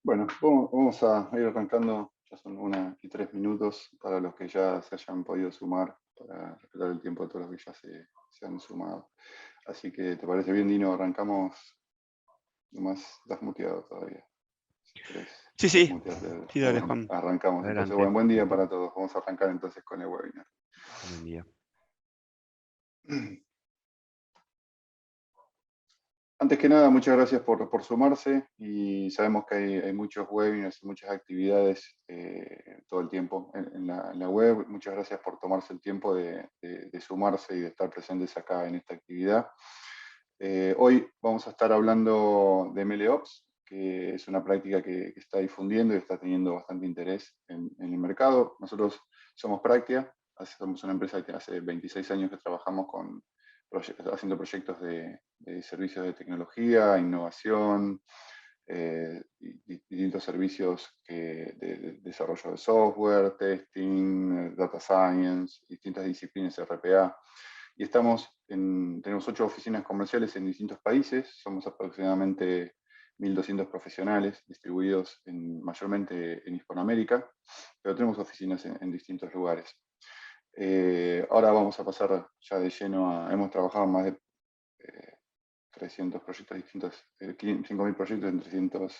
Bueno, vamos a ir arrancando, ya son 1:03 para los que ya se hayan podido sumar, para respetar el tiempo de todos los que ya se han sumado. Así que, ¿te parece bien, Dino? Arrancamos, nomás estás muteado todavía. Si querés Sí, sí, desmutearte. sí, dale, Bueno, Juan. arrancamos. Entonces, Adelante. bueno, buen día para todos. Vamos a arrancar entonces con el webinar. Buen día. Antes que nada, muchas gracias por sumarse, y sabemos que hay muchos webinars y muchas actividades todo el tiempo en la web. Muchas gracias por tomarse el tiempo de sumarse y de estar presentes acá en esta actividad. Hoy vamos a estar hablando de MLOps, que es una práctica que está difundiendo y está teniendo bastante interés en el mercado. Nosotros somos Practia, somos una empresa que hace 26 años que trabajamos haciendo proyectos de servicios de tecnología, innovación, y distintos servicios de desarrollo de software, testing, data science, distintas disciplinas RPA. Y tenemos 8 oficinas comerciales en distintos países. Somos aproximadamente 1.200 profesionales distribuidos mayormente en Hispanoamérica, pero tenemos oficinas en distintos lugares. Ahora vamos a pasar ya de lleno hemos trabajado en más de 300 proyectos distintos, 5.000 proyectos en 300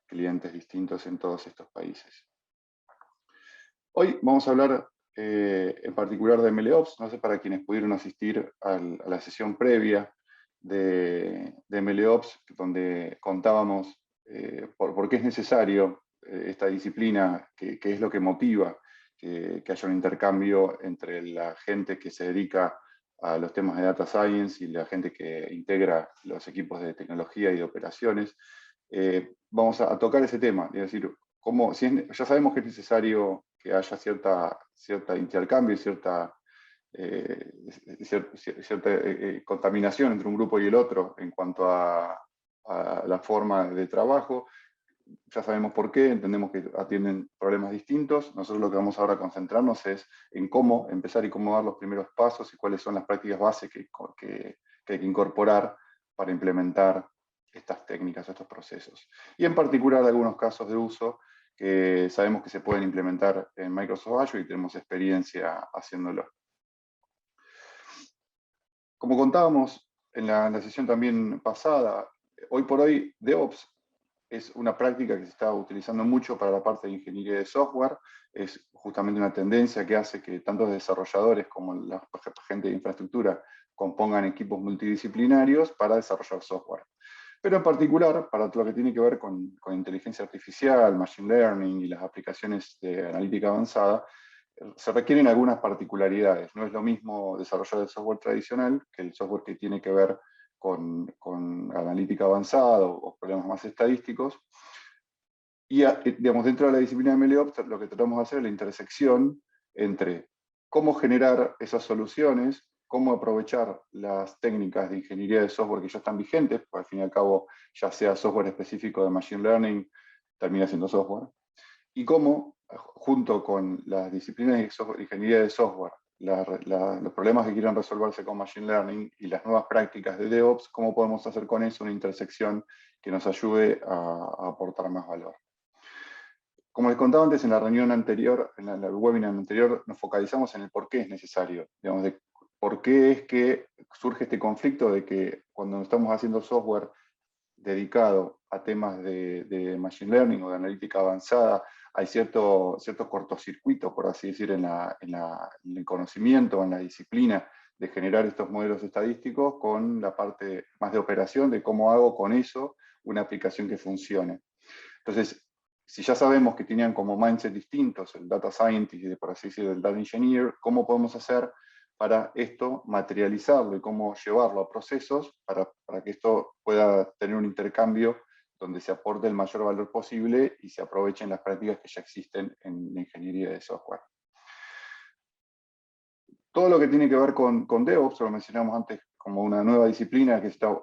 clientes distintos en todos estos países. Hoy vamos a hablar en particular de MLOps. No sé, para quienes pudieron asistir a la sesión previa de MLOps, donde contábamos por qué es necesario esta disciplina, qué es lo que motiva que haya un intercambio entre la gente que se dedica a los temas de data science y la gente que integra los equipos de tecnología y de operaciones. Vamos a tocar ese tema, es decir, ya sabemos que es necesario que haya cierta intercambio, cierta contaminación entre un grupo y el otro en cuanto a la forma de trabajo. Ya sabemos por qué, entendemos que atienden problemas distintos. Nosotros lo que vamos ahora a concentrarnos es en cómo empezar y cómo dar los primeros pasos y cuáles son las prácticas bases que hay que incorporar para implementar estas técnicas, estos procesos. Y en particular algunos casos de uso que sabemos que se pueden implementar en Microsoft Azure y tenemos experiencia haciéndolo. Como contábamos en la sesión también pasada, hoy por hoy DevOps es una práctica que se está utilizando mucho para la parte de ingeniería de software. Es justamente una tendencia que hace que tanto desarrolladores como la gente de infraestructura compongan equipos multidisciplinarios para desarrollar software. Pero en particular, para todo lo que tiene que ver con inteligencia artificial, machine learning y las aplicaciones de analítica avanzada, se requieren algunas particularidades. No es lo mismo desarrollar el software tradicional que el software que tiene que ver con analítica avanzada o problemas más estadísticos. Y digamos, dentro de la disciplina de MLOps, lo que tratamos de hacer es la intersección entre cómo generar esas soluciones, cómo aprovechar las técnicas de ingeniería de software que ya están vigentes, porque al fin y al cabo, ya sea software específico de Machine Learning, termina siendo software, y cómo, junto con las disciplinas de ingeniería de software, los problemas que quieran resolverse con Machine Learning y las nuevas prácticas de DevOps, cómo podemos hacer con eso una intersección que nos ayude a aportar más valor. Como les contaba antes en la reunión anterior, en el webinar anterior, nos focalizamos en el por qué es necesario, digamos, de por qué es que surge este conflicto de que cuando estamos haciendo software dedicado a temas de Machine Learning o de analítica avanzada, hay cierto cortocircuito, por así decir, en el conocimiento, en la disciplina de generar estos modelos estadísticos con la parte más de operación, de cómo hago con eso una aplicación que funcione. Entonces, si ya sabemos que tenían como mindset distintos, el data scientist y, por así decirlo, el data engineer, ¿cómo podemos hacer para esto materializarlo y cómo llevarlo a procesos para que esto pueda tener un intercambio donde se aporte el mayor valor posible y se aprovechen las prácticas que ya existen en la ingeniería de software? Todo lo que tiene que ver con DevOps, lo mencionamos antes como una nueva disciplina que se está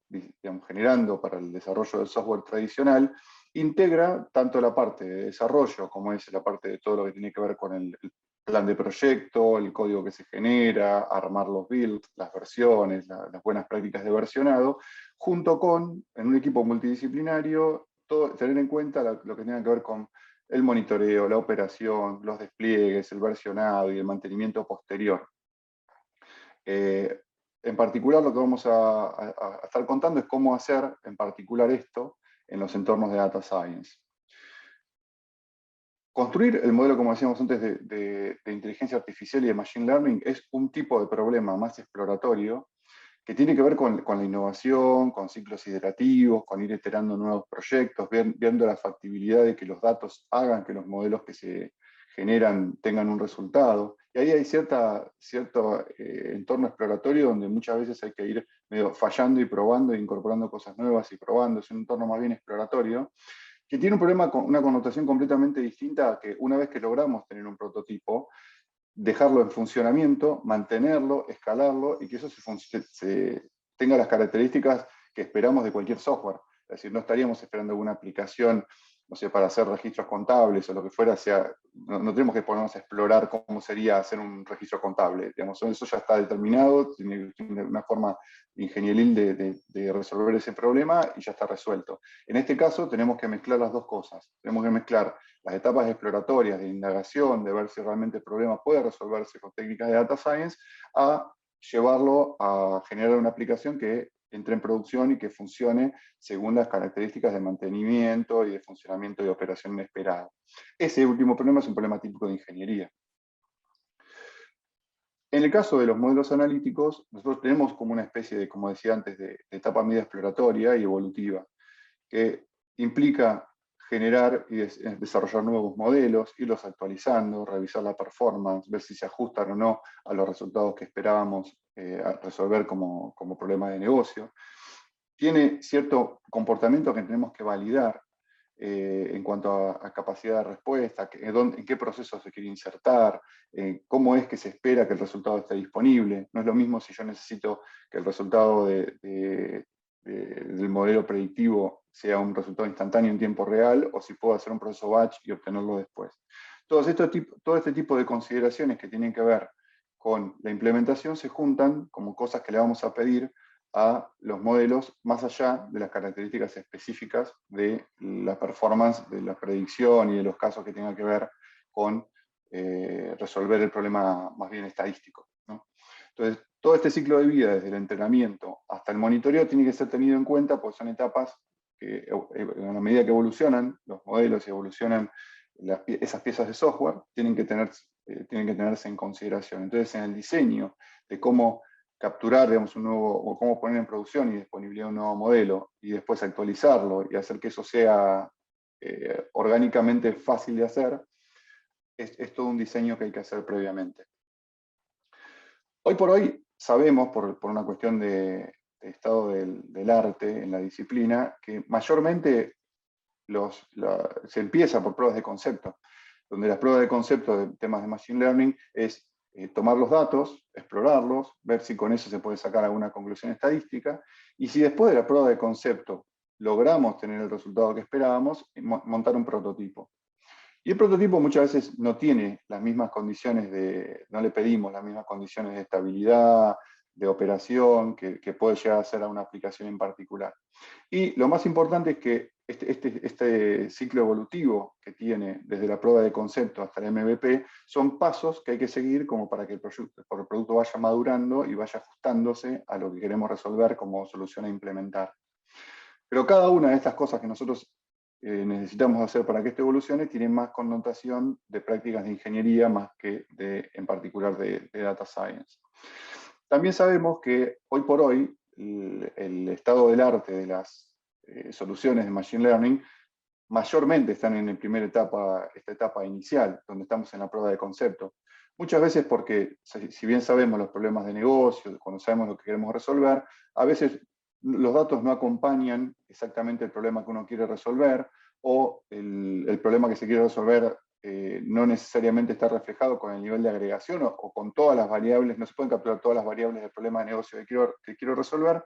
digamos, generando para el desarrollo del software tradicional, integra tanto la parte de desarrollo como es la parte de todo lo que tiene que ver con el plan de proyecto, el código que se genera, armar los builds, las versiones, las buenas prácticas de versionado, junto con, en un equipo multidisciplinario, tener en cuenta lo que tenga que ver con el monitoreo, la operación, los despliegues, el versionado y el mantenimiento posterior. En particular, lo que vamos a estar contando es cómo hacer en particular esto en los entornos de Data Science. Construir el modelo, como decíamos antes, de inteligencia artificial y de Machine Learning es un tipo de problema más exploratorio que tiene que ver con la innovación, con ciclos iterativos, con ir iterando nuevos proyectos, viendo la factibilidad de que los datos hagan que los modelos que se generan tengan un resultado. Y ahí hay cierto entorno exploratorio donde muchas veces hay que ir medio fallando y probando e incorporando cosas nuevas y probando. Es un entorno más bien exploratorio, que tiene un problema con una connotación completamente distinta a que una vez que logramos tener un prototipo, dejarlo en funcionamiento, mantenerlo, escalarlo y que eso tenga las características que esperamos de cualquier software. Es decir, no estaríamos esperando alguna aplicación, no sé, para hacer registros contables o lo que fuera, no tenemos que ponernos a explorar cómo sería hacer un registro contable. Digamos, eso ya está determinado, tiene una forma ingenieril de resolver ese problema y ya está resuelto. En este caso tenemos que mezclar las dos cosas. Tenemos que mezclar las etapas exploratorias de indagación, de ver si realmente el problema puede resolverse con técnicas de data science, a llevarlo a generar una aplicación que entre en producción y que funcione según las características de mantenimiento y de funcionamiento y operación esperada. Ese último problema es un problema típico de ingeniería. En el caso de los modelos analíticos, nosotros tenemos como una especie de, como decía antes, de etapa media exploratoria y evolutiva, que implica generar y desarrollar nuevos modelos, irlos actualizando, revisar la performance, ver si se ajustan o no a los resultados que esperábamos resolver como problema de negocio. Tiene cierto comportamiento que tenemos que validar en cuanto a capacidad de respuesta, en qué proceso se quiere insertar, cómo es que se espera que el resultado esté disponible. No es lo mismo si yo necesito que el resultado del modelo predictivo sea un resultado instantáneo en tiempo real, o si puedo hacer un proceso batch y obtenerlo después. Todo este tipo de consideraciones que tienen que ver con la implementación se juntan como cosas que le vamos a pedir a los modelos más allá de las características específicas de la performance, de la predicción y de los casos que tengan que ver con resolver el problema más bien estadístico, ¿no? Entonces, todo este ciclo de vida, desde el entrenamiento hasta el monitoreo, tiene que ser tenido en cuenta, porque son etapas que, a la medida que evolucionan los modelos y evolucionan esas piezas de software, tienen que tenerse en consideración. Entonces, en el diseño de cómo capturar, digamos, o cómo poner en producción y disponibilidad un nuevo modelo, y después actualizarlo y hacer que eso sea orgánicamente fácil de hacer, es todo un diseño que hay que hacer previamente. Hoy por hoy sabemos, por una cuestión de estado del arte en la disciplina, que mayormente se empieza por pruebas de concepto, donde las pruebas de concepto de temas de Machine Learning es tomar los datos, explorarlos, ver si con eso se puede sacar alguna conclusión estadística, y si después de la prueba de concepto logramos tener el resultado que esperábamos, montar un prototipo. Y el prototipo muchas veces no tiene las mismas condiciones no le pedimos las mismas condiciones de estabilidad, de operación, que puede llegar a ser a una aplicación en particular. Y lo más importante es que este ciclo evolutivo que tiene desde la prueba de concepto hasta el MVP son pasos que hay que seguir como para que el producto vaya madurando y vaya ajustándose a lo que queremos resolver como solución a implementar. Pero cada una de estas cosas que nosotros necesitamos hacer para que esto evolucione tiene más connotación de prácticas de ingeniería más que en particular de data science. También sabemos que hoy por hoy el estado del arte de las soluciones de Machine Learning mayormente están en esta etapa inicial, donde estamos en la prueba de concepto. Muchas veces porque, si bien sabemos los problemas de negocio, cuando sabemos lo que queremos resolver, a veces los datos no acompañan exactamente el problema que uno quiere resolver, o el problema que se quiere resolver no necesariamente está reflejado con el nivel de agregación o con todas las variables, no se pueden capturar todas las variables del problema de negocio que quiero resolver.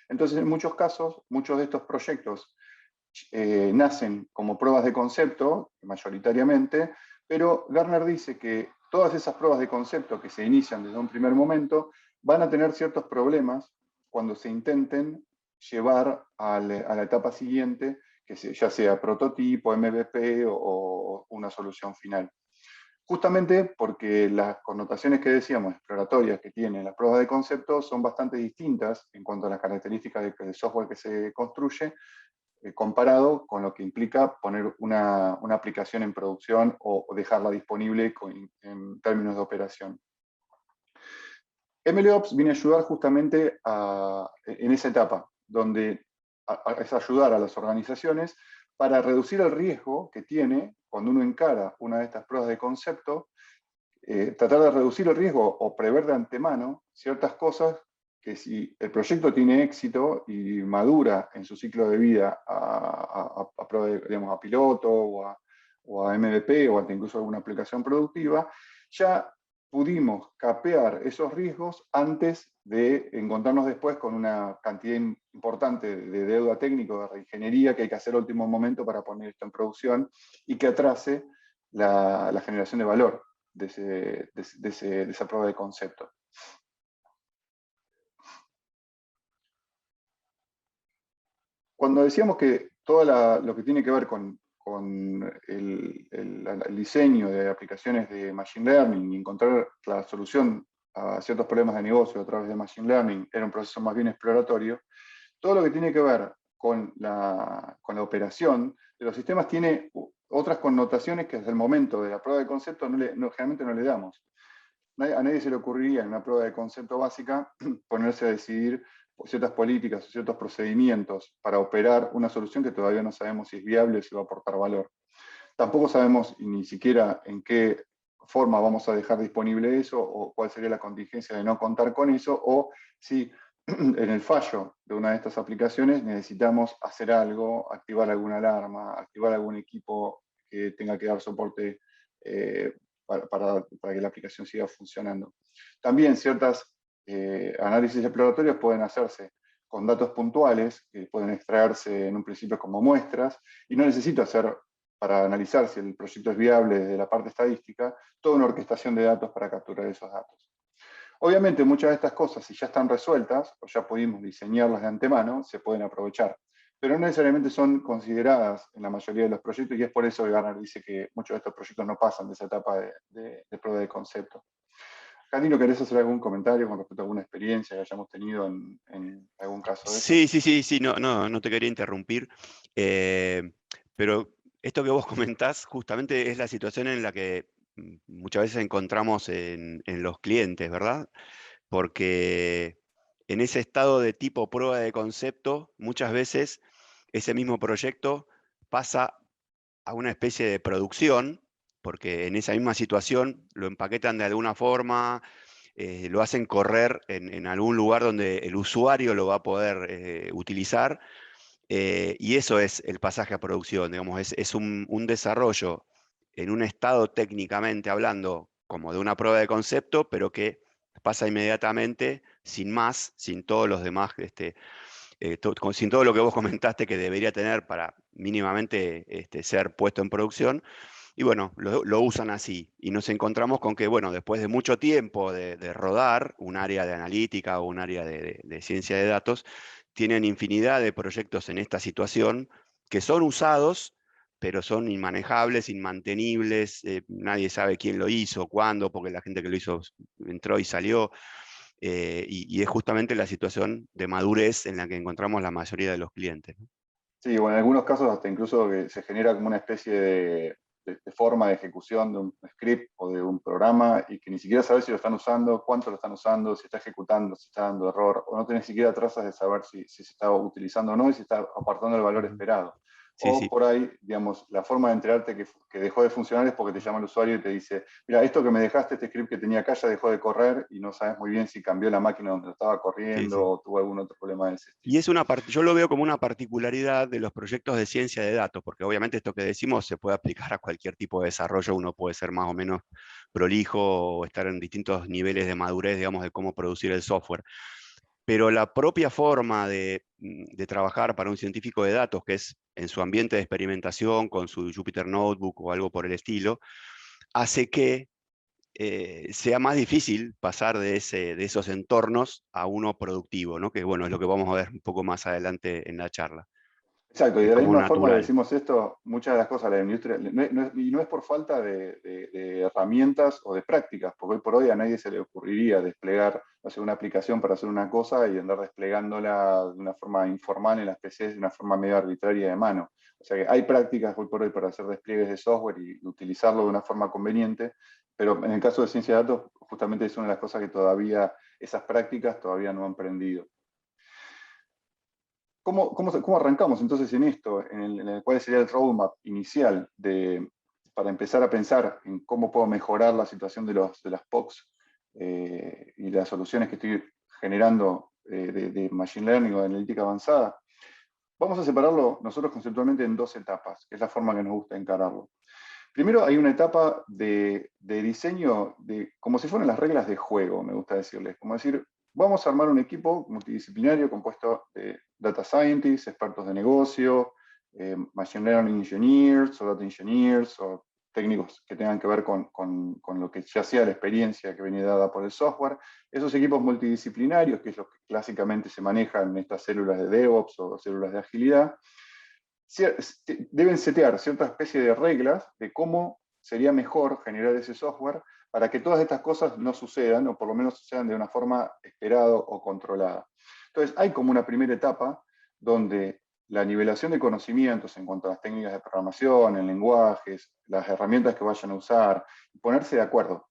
Entonces, en muchos casos, muchos de estos proyectos nacen como pruebas de concepto, mayoritariamente, pero Gartner dice que todas esas pruebas de concepto que se inician desde un primer momento van a tener ciertos problemas cuando se intenten llevar a la etapa siguiente, ya sea prototipo, MVP o una solución final. Justamente porque las connotaciones que decíamos, exploratorias que tienen las pruebas de concepto son bastante distintas en cuanto a las características del software que se construye, comparado con lo que implica poner una aplicación en producción o dejarla disponible en términos de operación. MLOps viene a ayudar justamente en esa etapa, donde es ayudar a las organizaciones para reducir el riesgo que tiene cuando uno encara una de estas pruebas de concepto, tratar de reducir el riesgo o prever de antemano ciertas cosas que si el proyecto tiene éxito y madura en su ciclo de vida digamos, a piloto o a MVP o hasta incluso alguna aplicación productiva, ya pudimos capear esos riesgos antes de encontrarnos después con una cantidad importante de deuda técnica, de reingeniería que hay que hacer al último momento para poner esto en producción y que atrase la generación de valor de esa prueba de concepto. Cuando decíamos que todo lo que tiene que ver con el diseño de aplicaciones de Machine Learning y encontrar la solución a ciertos problemas de negocio a través de Machine Learning era un proceso más bien exploratorio, todo lo que tiene que ver con la operación de los sistemas tiene otras connotaciones que desde el momento de la prueba de concepto generalmente no le damos. A nadie se le ocurriría en una prueba de concepto básica ponerse a decidir ciertas políticas o ciertos procedimientos para operar una solución que todavía no sabemos si es viable o si va a aportar valor. Tampoco sabemos ni siquiera en qué forma vamos a dejar disponible eso o cuál sería la contingencia de no contar con eso o si en el fallo de una de estas aplicaciones necesitamos hacer algo, activar alguna alarma, activar algún equipo que tenga que dar soporte para que la aplicación siga funcionando. También ciertas análisis exploratorios pueden hacerse con datos puntuales que pueden extraerse en un principio como muestras y no necesito hacer, para analizar si el proyecto es viable desde la parte estadística, toda una orquestación de datos para capturar esos datos. Obviamente muchas de estas cosas, si ya están resueltas o ya pudimos diseñarlas de antemano, se pueden aprovechar, pero no necesariamente son consideradas en la mayoría de los proyectos y es por eso que Gartner dice que muchos de estos proyectos no pasan de esa etapa de prueba de concepto. Canino, ¿querés hacer algún comentario con respecto a alguna experiencia que hayamos tenido en algún caso de eso? Sí, no te quería interrumpir, pero esto que vos comentás justamente es la situación en la que muchas veces encontramos en los clientes, ¿verdad? Porque en ese estado de tipo prueba de concepto, muchas veces ese mismo proyecto pasa a una especie de producción, porque en esa misma situación lo empaquetan de alguna forma, lo hacen correr en algún lugar donde el usuario lo va a poder utilizar, y eso es el pasaje a producción, digamos, es un desarrollo en un estado técnicamente hablando como de una prueba de concepto, pero que pasa inmediatamente, sin más, sin todos los demás, sin todo lo que vos comentaste que debería tener para mínimamente ser puesto en producción. Y bueno, lo usan así. Y nos encontramos con que, bueno, después de mucho tiempo de rodar un área de analítica o un área de ciencia de datos, tienen infinidad de proyectos en esta situación que son usados, pero son inmanejables, inmantenibles, nadie sabe quién lo hizo, cuándo, porque la gente que lo hizo entró y salió. Y es justamente la situación de madurez en la que encontramos la mayoría de los clientes, ¿no? Sí, bueno, en algunos casos hasta incluso que se genera como una especie de forma de ejecución de un script o de un programa y que ni siquiera sabes si lo están usando, cuánto lo están usando, si está ejecutando, si está dando error, o no tenés siquiera trazas de saber si se está utilizando o no y si está aportando el valor esperado. Sí, O sí. por ahí, digamos, la forma de enterarte que dejó de funcionar es porque te llama el usuario y te dice, mira, esto que me dejaste, este script que tenía acá ya dejó de correr y no sabes muy bien si cambió la máquina donde lo estaba Sí, corriendo sí. o tuvo algún otro problema de ese Y estilo. yo lo veo como una particularidad de los proyectos de ciencia de datos, porque obviamente esto que decimos se puede aplicar a cualquier tipo de desarrollo, uno puede ser más o menos prolijo o estar en distintos niveles de madurez, digamos, de cómo producir el software. Pero la propia forma de trabajar para un científico de datos, que es en su ambiente de experimentación, con su Jupyter Notebook o algo por el estilo, hace que sea más difícil pasar de esos entornos a uno productivo, ¿no? Que bueno, es lo que vamos a ver un poco más adelante en la charla. Exacto, y es de la como misma forma que natural. decimos esto, muchas de las cosas de la industria, y no es por falta de herramientas o de prácticas, porque hoy por hoy a nadie se le ocurriría desplegar, no sé, una aplicación para hacer una cosa y andar desplegándola de una forma informal en las PCs de una forma medio arbitraria de mano. O sea que hay prácticas hoy por hoy para hacer despliegues de software y utilizarlo de una forma conveniente, pero en el caso de ciencia de datos, justamente es una de las cosas que todavía, esas prácticas todavía no han prendido. ¿Cómo arrancamos entonces en esto? ¿Cuál sería el roadmap inicial para empezar a pensar en cómo puedo mejorar la situación de las POCs y las soluciones que estoy generando de Machine Learning o de analítica avanzada? Vamos a separarlo nosotros conceptualmente en dos etapas, que es la forma que nos gusta encararlo. Primero hay una etapa de diseño, como si fueran las reglas de juego, me gusta decirles. Como decir, vamos a armar un equipo multidisciplinario compuesto de data scientists, expertos de negocio, machine learning engineers o data engineers o técnicos que tengan que ver con lo que ya sea la experiencia que viene dada por el software. Esos equipos multidisciplinarios, que es lo que clásicamente se maneja en estas células de DevOps o células de agilidad, deben setear cierta especie de reglas de cómo sería mejor generar ese software para que todas estas cosas no sucedan, o por lo menos sucedan de una forma esperada o controlada. Entonces, hay como una primera etapa donde la nivelación de conocimientos en cuanto a las técnicas de programación, en lenguajes, las herramientas que vayan a usar, ponerse de acuerdo.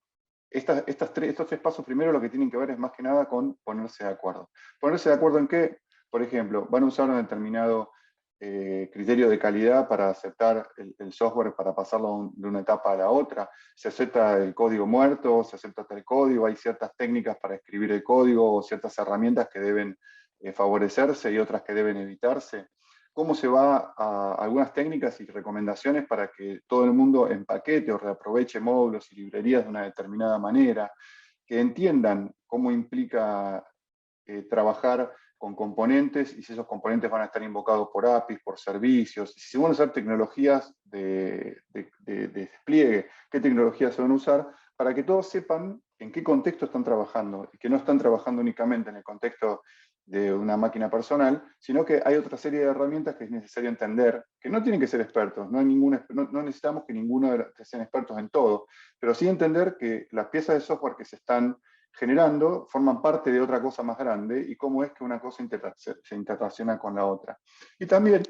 Estos tres pasos primero lo que tienen que ver es más que nada con ponerse de acuerdo. Ponerse de acuerdo en qué, por ejemplo, van a usar un determinado criterio de calidad para aceptar el software, para pasarlo de una etapa a la otra. Se acepta el código muerto, se acepta tal código, hay ciertas técnicas para escribir el código o ciertas herramientas que deben favorecerse y otras que deben evitarse. Cómo se va a algunas técnicas y recomendaciones para que todo el mundo empaquete o reaproveche módulos y librerías de una determinada manera, que entiendan cómo implica trabajar con componentes y si esos componentes van a estar invocados por APIs, por servicios, si se van a usar tecnologías de despliegue, qué tecnologías se van a usar, para que todos sepan en qué contexto están trabajando y que no están trabajando únicamente en el contexto de una máquina personal, sino que hay otra serie de herramientas que es necesario entender, que no tienen que ser expertos, no necesitamos que ninguno sean expertos en todo, pero sí entender que las piezas de software que se están generando forman parte de otra cosa más grande y cómo es que una cosa se interrelaciona con la otra. Y también,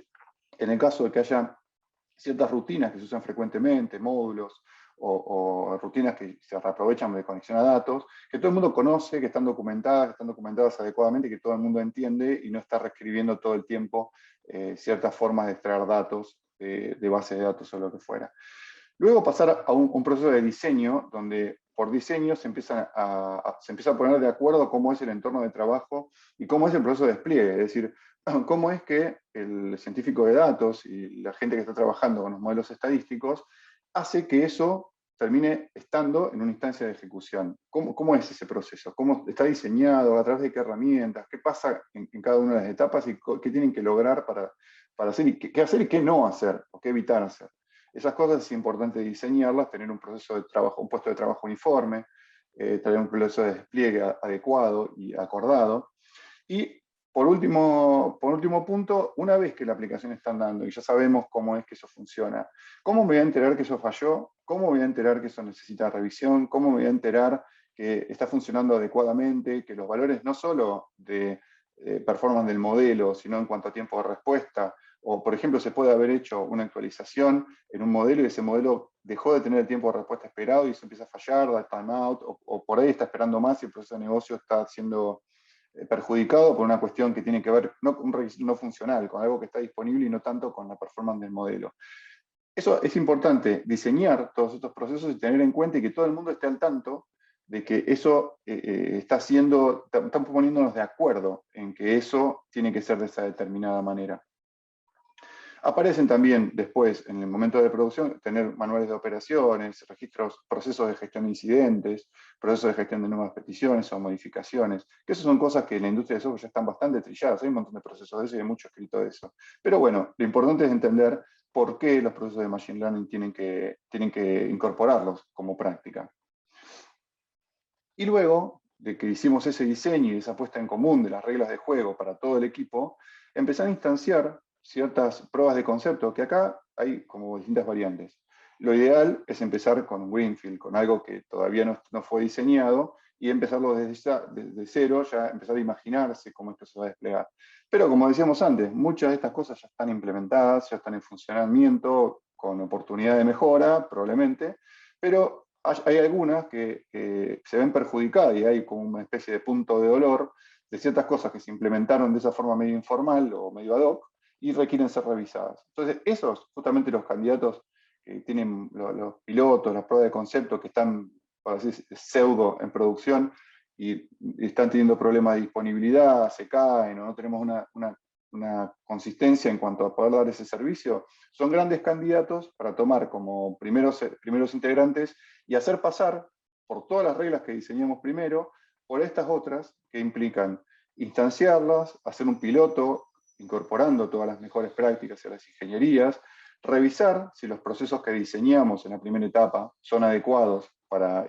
en el caso de que haya ciertas rutinas que se usan frecuentemente, módulos o rutinas que se reaprovechan de conexión a datos, que todo el mundo conoce, que están documentadas adecuadamente, que todo el mundo entiende y no está reescribiendo todo el tiempo ciertas formas de extraer datos de bases de datos o lo que fuera. Luego pasar a un proceso de diseño, donde por diseño se empieza a poner de acuerdo cómo es el entorno de trabajo y cómo es el proceso de despliegue. Es decir, cómo es que el científico de datos y la gente que está trabajando con los modelos estadísticos hace que eso termine estando en una instancia de ejecución. ¿Cómo es ese proceso? ¿Cómo está diseñado? ¿A través de qué herramientas? ¿Qué pasa en cada una de las etapas? ¿Y qué tienen que lograr para hacer? ¿Y qué hacer y qué no hacer? ¿O qué evitar hacer? Esas cosas es importante diseñarlas, tener un proceso de trabajo, un puesto de trabajo uniforme, tener un proceso de despliegue adecuado y acordado. Y por último punto, una vez que la aplicación está andando y ya sabemos cómo es que eso funciona, ¿cómo me voy a enterar que eso falló? ¿Cómo me voy a enterar que eso necesita revisión? ¿Cómo me voy a enterar que está funcionando adecuadamente? Que los valores no solo de performance del modelo, sino en cuanto a tiempo de respuesta, o por ejemplo se puede haber hecho una actualización en un modelo y ese modelo dejó de tener el tiempo de respuesta esperado y eso empieza a fallar, da timeout, o por ahí está esperando más y el proceso de negocio está siendo perjudicado por una cuestión que tiene que ver no con un requisito no funcional, con algo que está disponible y no tanto con la performance del modelo. Eso es importante, diseñar todos estos procesos y tener en cuenta y que todo el mundo esté al tanto de que eso está haciendo, están poniéndonos de acuerdo en que eso tiene que ser de esa determinada manera. Aparecen también después, en el momento de producción, tener manuales de operaciones, registros, procesos de gestión de incidentes, procesos de gestión de nuevas peticiones o modificaciones, que esas son cosas que en la industria de software ya están bastante trilladas, hay un montón de procesos de eso y hay mucho escrito de eso. Pero bueno, lo importante es entender por qué los procesos de Machine Learning tienen que incorporarlos como práctica. Y luego de que hicimos ese diseño y esa puesta en común de las reglas de juego para todo el equipo, empezar a instanciar ciertas pruebas de concepto, que acá hay como distintas variantes. Lo ideal es empezar con Greenfield, con algo que todavía no fue diseñado, y empezarlo desde cero, ya empezar a imaginarse cómo esto se va a desplegar. Pero como decíamos antes, muchas de estas cosas ya están implementadas, ya están en funcionamiento, con oportunidad de mejora, probablemente, pero hay algunas que se ven perjudicadas y hay como una especie de punto de dolor de ciertas cosas que se implementaron de esa forma medio informal o medio ad hoc y requieren ser revisadas. Entonces, esos, justamente los candidatos que tienen los pilotos, las pruebas de concepto que están, por así decir, pseudo en producción y están teniendo problemas de disponibilidad, se caen o no tenemos una consistencia en cuanto a poder dar ese servicio, son grandes candidatos para tomar como primeros integrantes y hacer pasar por todas las reglas que diseñamos primero, por estas otras que implican instanciarlas, hacer un piloto, incorporando todas las mejores prácticas a las ingenierías, revisar si los procesos que diseñamos en la primera etapa son adecuados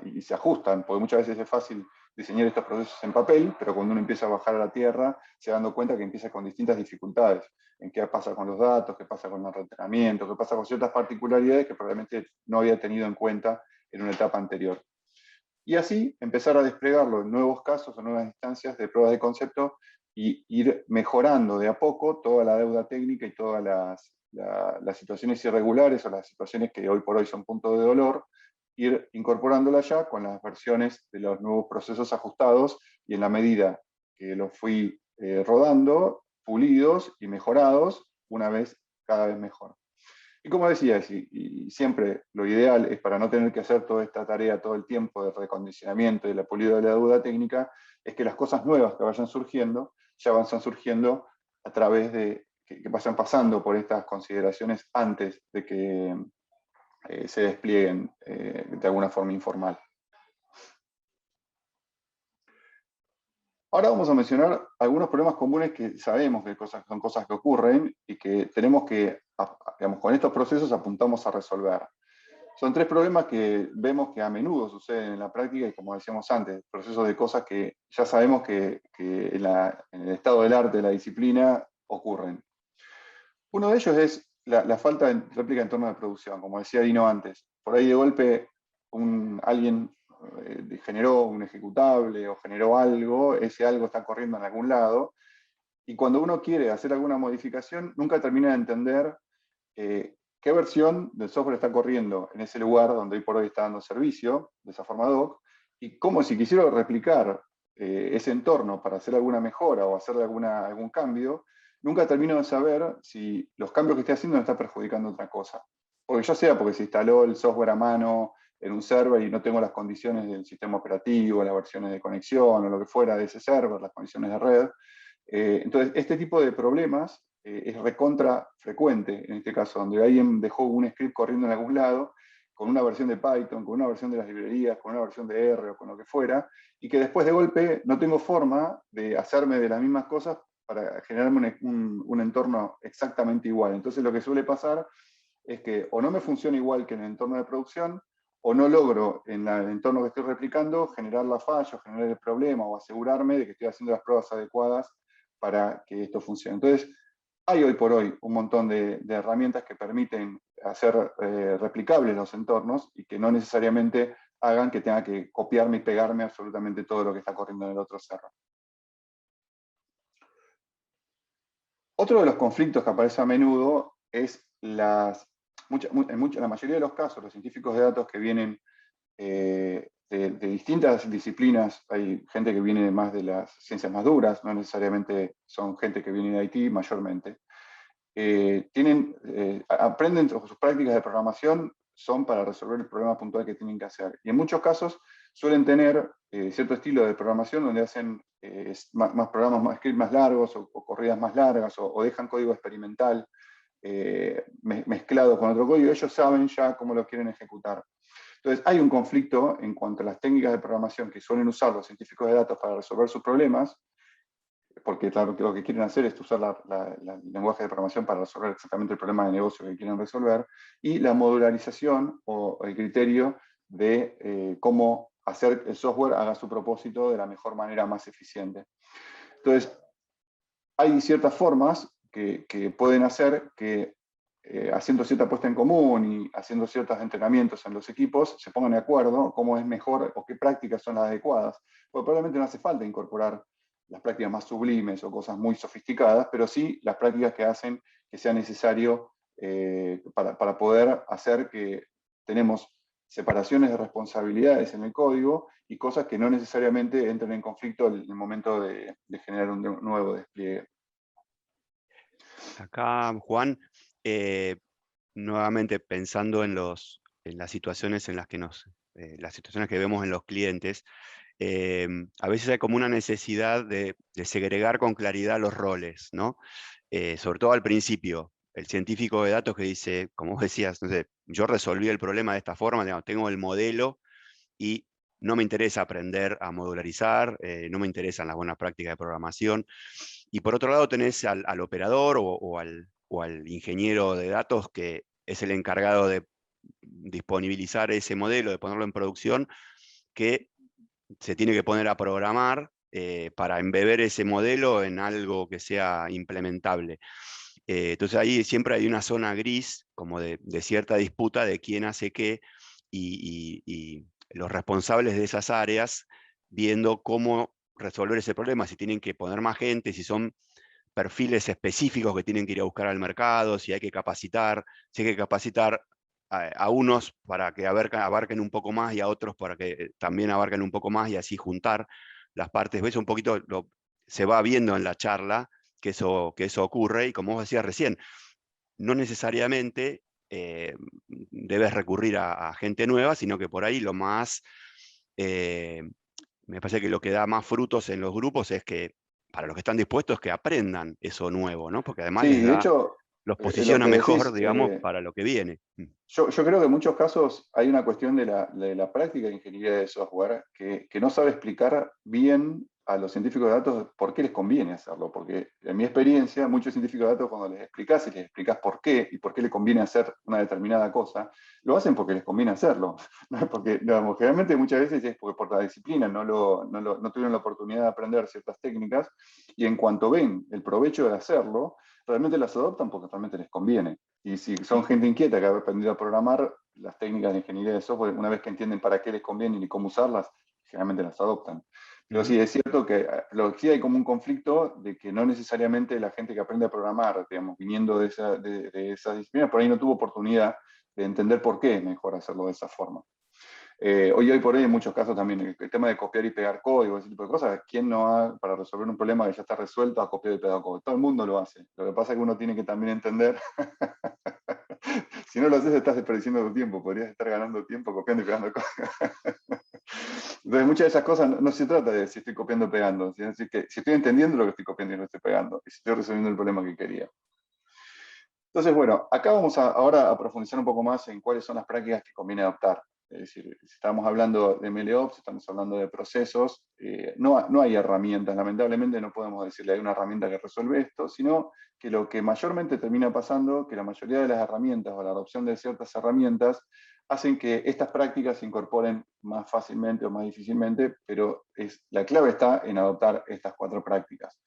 y se ajustan, porque muchas veces es fácil diseñar estos procesos en papel, pero cuando uno empieza a bajar a la tierra, se da dando cuenta que empieza con distintas dificultades, en qué pasa con los datos, qué pasa con el reentrenamiento, qué pasa con ciertas particularidades que probablemente no había tenido en cuenta en una etapa anterior. Y así empezar a desplegarlo en nuevos casos o nuevas instancias de pruebas de concepto y ir mejorando de a poco toda la deuda técnica y todas las situaciones irregulares o las situaciones que hoy por hoy son punto de dolor, ir incorporándolas ya con las versiones de los nuevos procesos ajustados y en la medida que los fui rodando, pulidos y mejorados, una vez cada vez mejor. Y como decías, y siempre lo ideal es para no tener que hacer toda esta tarea todo el tiempo de recondicionamiento y la pulida de la deuda técnica, es que las cosas nuevas que vayan surgiendo, ya van surgiendo a través de que vayan pasando por estas consideraciones antes de que se desplieguen de alguna forma informal. Ahora vamos a mencionar algunos problemas comunes que sabemos que son cosas que ocurren y que tenemos que, digamos, con estos procesos apuntamos a resolver. Son 3 problemas que vemos que a menudo suceden en la práctica y, como decíamos antes, procesos de cosas que ya sabemos que en el estado del arte de la disciplina ocurren. Uno de ellos es la falta de réplica en torno de producción, como decía Dino antes. Por ahí de golpe alguien generó un ejecutable o generó algo, ese algo está corriendo en algún lado, y cuando uno quiere hacer alguna modificación, nunca termina de entender qué versión del software está corriendo en ese lugar donde hoy por hoy está dando servicio, de esa forma ad hoc, y cómo si quisiera replicar ese entorno para hacer alguna mejora o hacerle algún cambio, nunca termino de saber si los cambios que estoy haciendo no están perjudicando otra cosa. Porque ya sea porque se instaló el software a mano en un server y no tengo las condiciones del sistema operativo, las versiones de conexión o lo que fuera de ese server, las condiciones de red. Entonces, este tipo de problemas es recontra frecuente en este caso, donde alguien dejó un script corriendo en algún lado, con una versión de Python, con una versión de las librerías, con una versión de R o con lo que fuera, y que después de golpe no tengo forma de hacerme de las mismas cosas para generarme un entorno exactamente igual. Entonces lo que suele pasar es que o no me funciona igual que en el entorno de producción, o no logro en el entorno que estoy replicando generar la falla, generar el problema o asegurarme de que estoy haciendo las pruebas adecuadas para que esto funcione. Entonces, hay hoy por hoy un montón de herramientas que permiten hacer replicables los entornos y que no necesariamente hagan que tenga que copiarme y pegarme absolutamente todo lo que está corriendo en el otro server. Otro de los conflictos que aparece a menudo es en la mayoría de los casos, los científicos de datos que vienen de distintas disciplinas, hay gente que viene más de las ciencias más duras, no necesariamente son gente que viene de IT mayormente, aprenden sus prácticas de programación son para resolver el problema puntual que tienen que hacer. Y en muchos casos suelen tener cierto estilo de programación donde hacen más programas, scripts más largos o corridas más largas o dejan código experimental mezclado con otro código. Ellos saben ya cómo lo quieren ejecutar. Entonces, hay un conflicto en cuanto a las técnicas de programación que suelen usar los científicos de datos para resolver sus problemas, porque claro, lo que quieren hacer es usar el lenguaje de programación para resolver exactamente el problema de negocio que quieren resolver, y la modularización o el criterio de cómo hacer el software haga su propósito de la mejor manera, más eficiente. Entonces, hay ciertas formas que pueden hacer que haciendo cierta puesta en común y haciendo ciertos entrenamientos en los equipos, se pongan de acuerdo cómo es mejor o qué prácticas son las adecuadas. Porque probablemente no hace falta incorporar las prácticas más sublimes o cosas muy sofisticadas, pero sí las prácticas que hacen que sea necesario para poder hacer que tenemos separaciones de responsabilidades en el código y cosas que no necesariamente entren en conflicto en el momento de generar un nuevo despliegue. Acá, Juan, nuevamente pensando en las situaciones en las que las situaciones que vemos en los clientes, a veces hay como una necesidad de segregar con claridad los roles, ¿no? Sobre todo al principio, el científico de datos que dice, como vos decías, no sé, yo resolví el problema de esta forma, digamos, tengo el modelo y no me interesa aprender a modularizar, no me interesan las buenas prácticas de programación. Y por otro lado tenés al operador o al ingeniero de datos que es el encargado de disponibilizar ese modelo, de ponerlo en producción, que se tiene que poner a programar para embeber ese modelo en algo que sea implementable. Entonces ahí siempre hay una zona gris, como de cierta disputa de quién hace qué, y los responsables de esas áreas viendo cómo resolver ese problema, si tienen que poner más gente, si son perfiles específicos que tienen que ir a buscar al mercado, si hay que capacitar, si hay que capacitar a unos para que abarquen un poco más y a otros para que también abarquen un poco más y así juntar las partes. ¿Ves? Un poquito se va viendo en la charla que eso ocurre y como vos decías recién, no necesariamente debes recurrir a gente nueva, sino que por ahí lo más, me parece que lo que da más frutos en los grupos es que para los que están dispuestos que aprendan eso nuevo, ¿no? Porque además Sí, les de da, hecho, los lo posiciona que mejor, decís, digamos, para lo que viene. yo creo que en muchos casos hay una cuestión de la práctica de ingeniería de software que no sabe explicar bien a los científicos de datos por qué les conviene hacerlo. Porque en mi experiencia, muchos científicos de datos cuando les explicás por qué y por qué les conviene hacer una determinada cosa, lo hacen porque les conviene hacerlo. ¿No? Porque digamos, generalmente muchas veces es porque por la disciplina no tuvieron la oportunidad de aprender ciertas técnicas y en cuanto ven el provecho de hacerlo, realmente las adoptan porque realmente les conviene. Y si son gente inquieta que ha aprendido a programar, las técnicas de ingeniería de software, una vez que entienden para qué les conviene y cómo usarlas, generalmente las adoptan. Pero sí, es cierto que lo que sí hay como un conflicto de que no necesariamente la gente que aprende a programar, digamos, viniendo de esa disciplina, por ahí no tuvo oportunidad de entender por qué es mejor hacerlo de esa forma. Hoy por hoy en muchos casos también el tema de copiar y pegar código, ese tipo de cosas, ¿quién no ha, para resolver un problema que ya está resuelto, ha copiado y pegado código? Todo el mundo lo hace. Lo que pasa es que uno tiene que también entender, si no lo haces estás desperdiciando tu tiempo, podrías estar ganando tiempo copiando y pegando código. Entonces muchas de esas cosas no se trata de si estoy copiando o pegando, sino que si estoy entendiendo lo que estoy copiando y lo estoy pegando, y si estoy resolviendo el problema que quería. Entonces, bueno, acá vamos ahora a profundizar un poco más en cuáles son las prácticas que conviene adoptar. Es decir, si estamos hablando de MLOps, estamos hablando de procesos, no hay herramientas, lamentablemente no podemos decirle hay una herramienta que resuelve esto, sino que lo que mayormente termina pasando, que la mayoría de las herramientas o la adopción de ciertas herramientas hacen que estas prácticas se incorporen más fácilmente o más difícilmente, pero la clave está en adoptar estas 4 prácticas,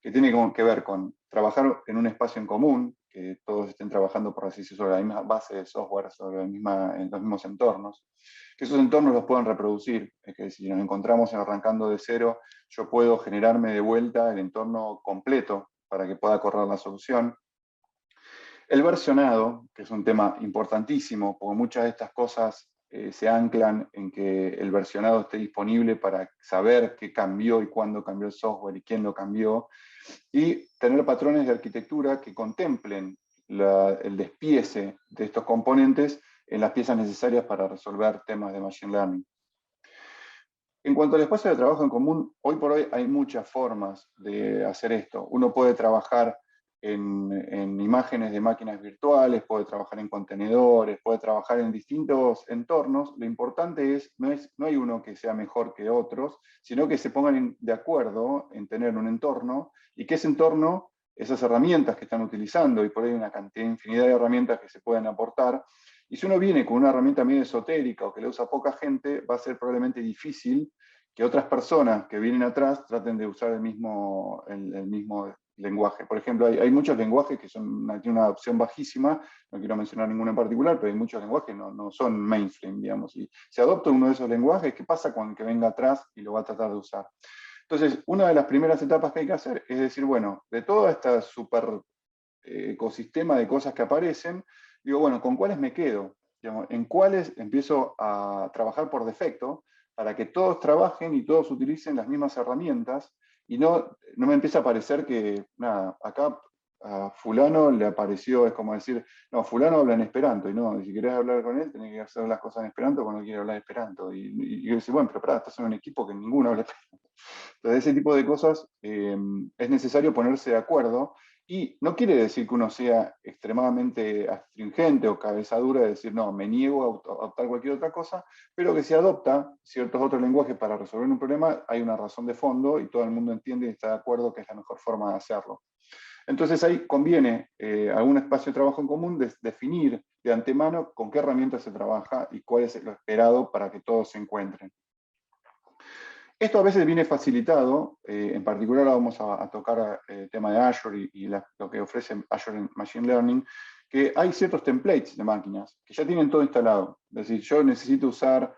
que tiene que ver con trabajar en un espacio en común, que todos estén trabajando, por así decirlo, sobre la misma base de software, en los mismos entornos, que esos entornos los puedan reproducir, es que si nos encontramos arrancando de cero, yo puedo generarme de vuelta el entorno completo para que pueda correr la solución. El versionado, que es un tema importantísimo, porque muchas de estas cosas se anclan en que el versionado esté disponible para saber qué cambió y cuándo cambió el software y quién lo cambió, y tener patrones de arquitectura que contemplen el despiece de estos componentes en las piezas necesarias para resolver temas de Machine Learning. En cuanto al espacio de trabajo en común, hoy por hoy hay muchas formas de hacer esto. Uno puede trabajar en imágenes de máquinas virtuales, puede trabajar en contenedores, puede trabajar en distintos entornos. Lo importante no hay uno que sea mejor que otros, sino que se pongan de acuerdo en tener un entorno y que ese entorno, esas herramientas que están utilizando, y por ahí hay una cantidad, infinidad de herramientas que se pueden aportar, y si uno viene con una herramienta medio esotérica o que la usa poca gente, va a ser probablemente difícil que otras personas que vienen atrás traten de usar el mismo lenguaje. Por ejemplo, hay muchos lenguajes que tienen una adopción bajísima, no quiero mencionar ninguno en particular, pero hay muchos lenguajes que no son mainstream, digamos. Y si adopta uno de esos lenguajes, ¿qué pasa con el que venga atrás y lo va a tratar de usar? Entonces, una de las primeras etapas que hay que hacer es decir, bueno, de todo este super ecosistema de cosas que aparecen, digo, bueno, ¿con cuáles me quedo? Digamos, ¿en cuáles empiezo a trabajar por defecto para que todos trabajen y todos utilicen las mismas herramientas y no me empieza a parecer que, nada, acá a fulano le apareció, es como decir, no, fulano habla en esperanto, y no, si querés hablar con él, tenés que hacer las cosas en esperanto cuando quiere hablar esperanto. Y yo decía, bueno, pero pará, estás en un equipo que ninguno habla esperanto. Entonces, ese tipo de cosas es necesario ponerse de acuerdo, y no quiere decir que uno sea extremadamente astringente o cabeza dura de decir, no, me niego a adoptar cualquier otra cosa, pero que si adopta ciertos otros lenguajes para resolver un problema, hay una razón de fondo y todo el mundo entiende y está de acuerdo que es la mejor forma de hacerlo. Entonces ahí conviene algún espacio de trabajo en común definir de antemano con qué herramientas se trabaja y cuál es lo esperado para que todos se encuentren. Esto a veces viene facilitado, en particular vamos a tocar el tema de Azure y lo que ofrece Azure Machine Learning, que hay ciertos templates de máquinas que ya tienen todo instalado. Es decir, yo necesito usar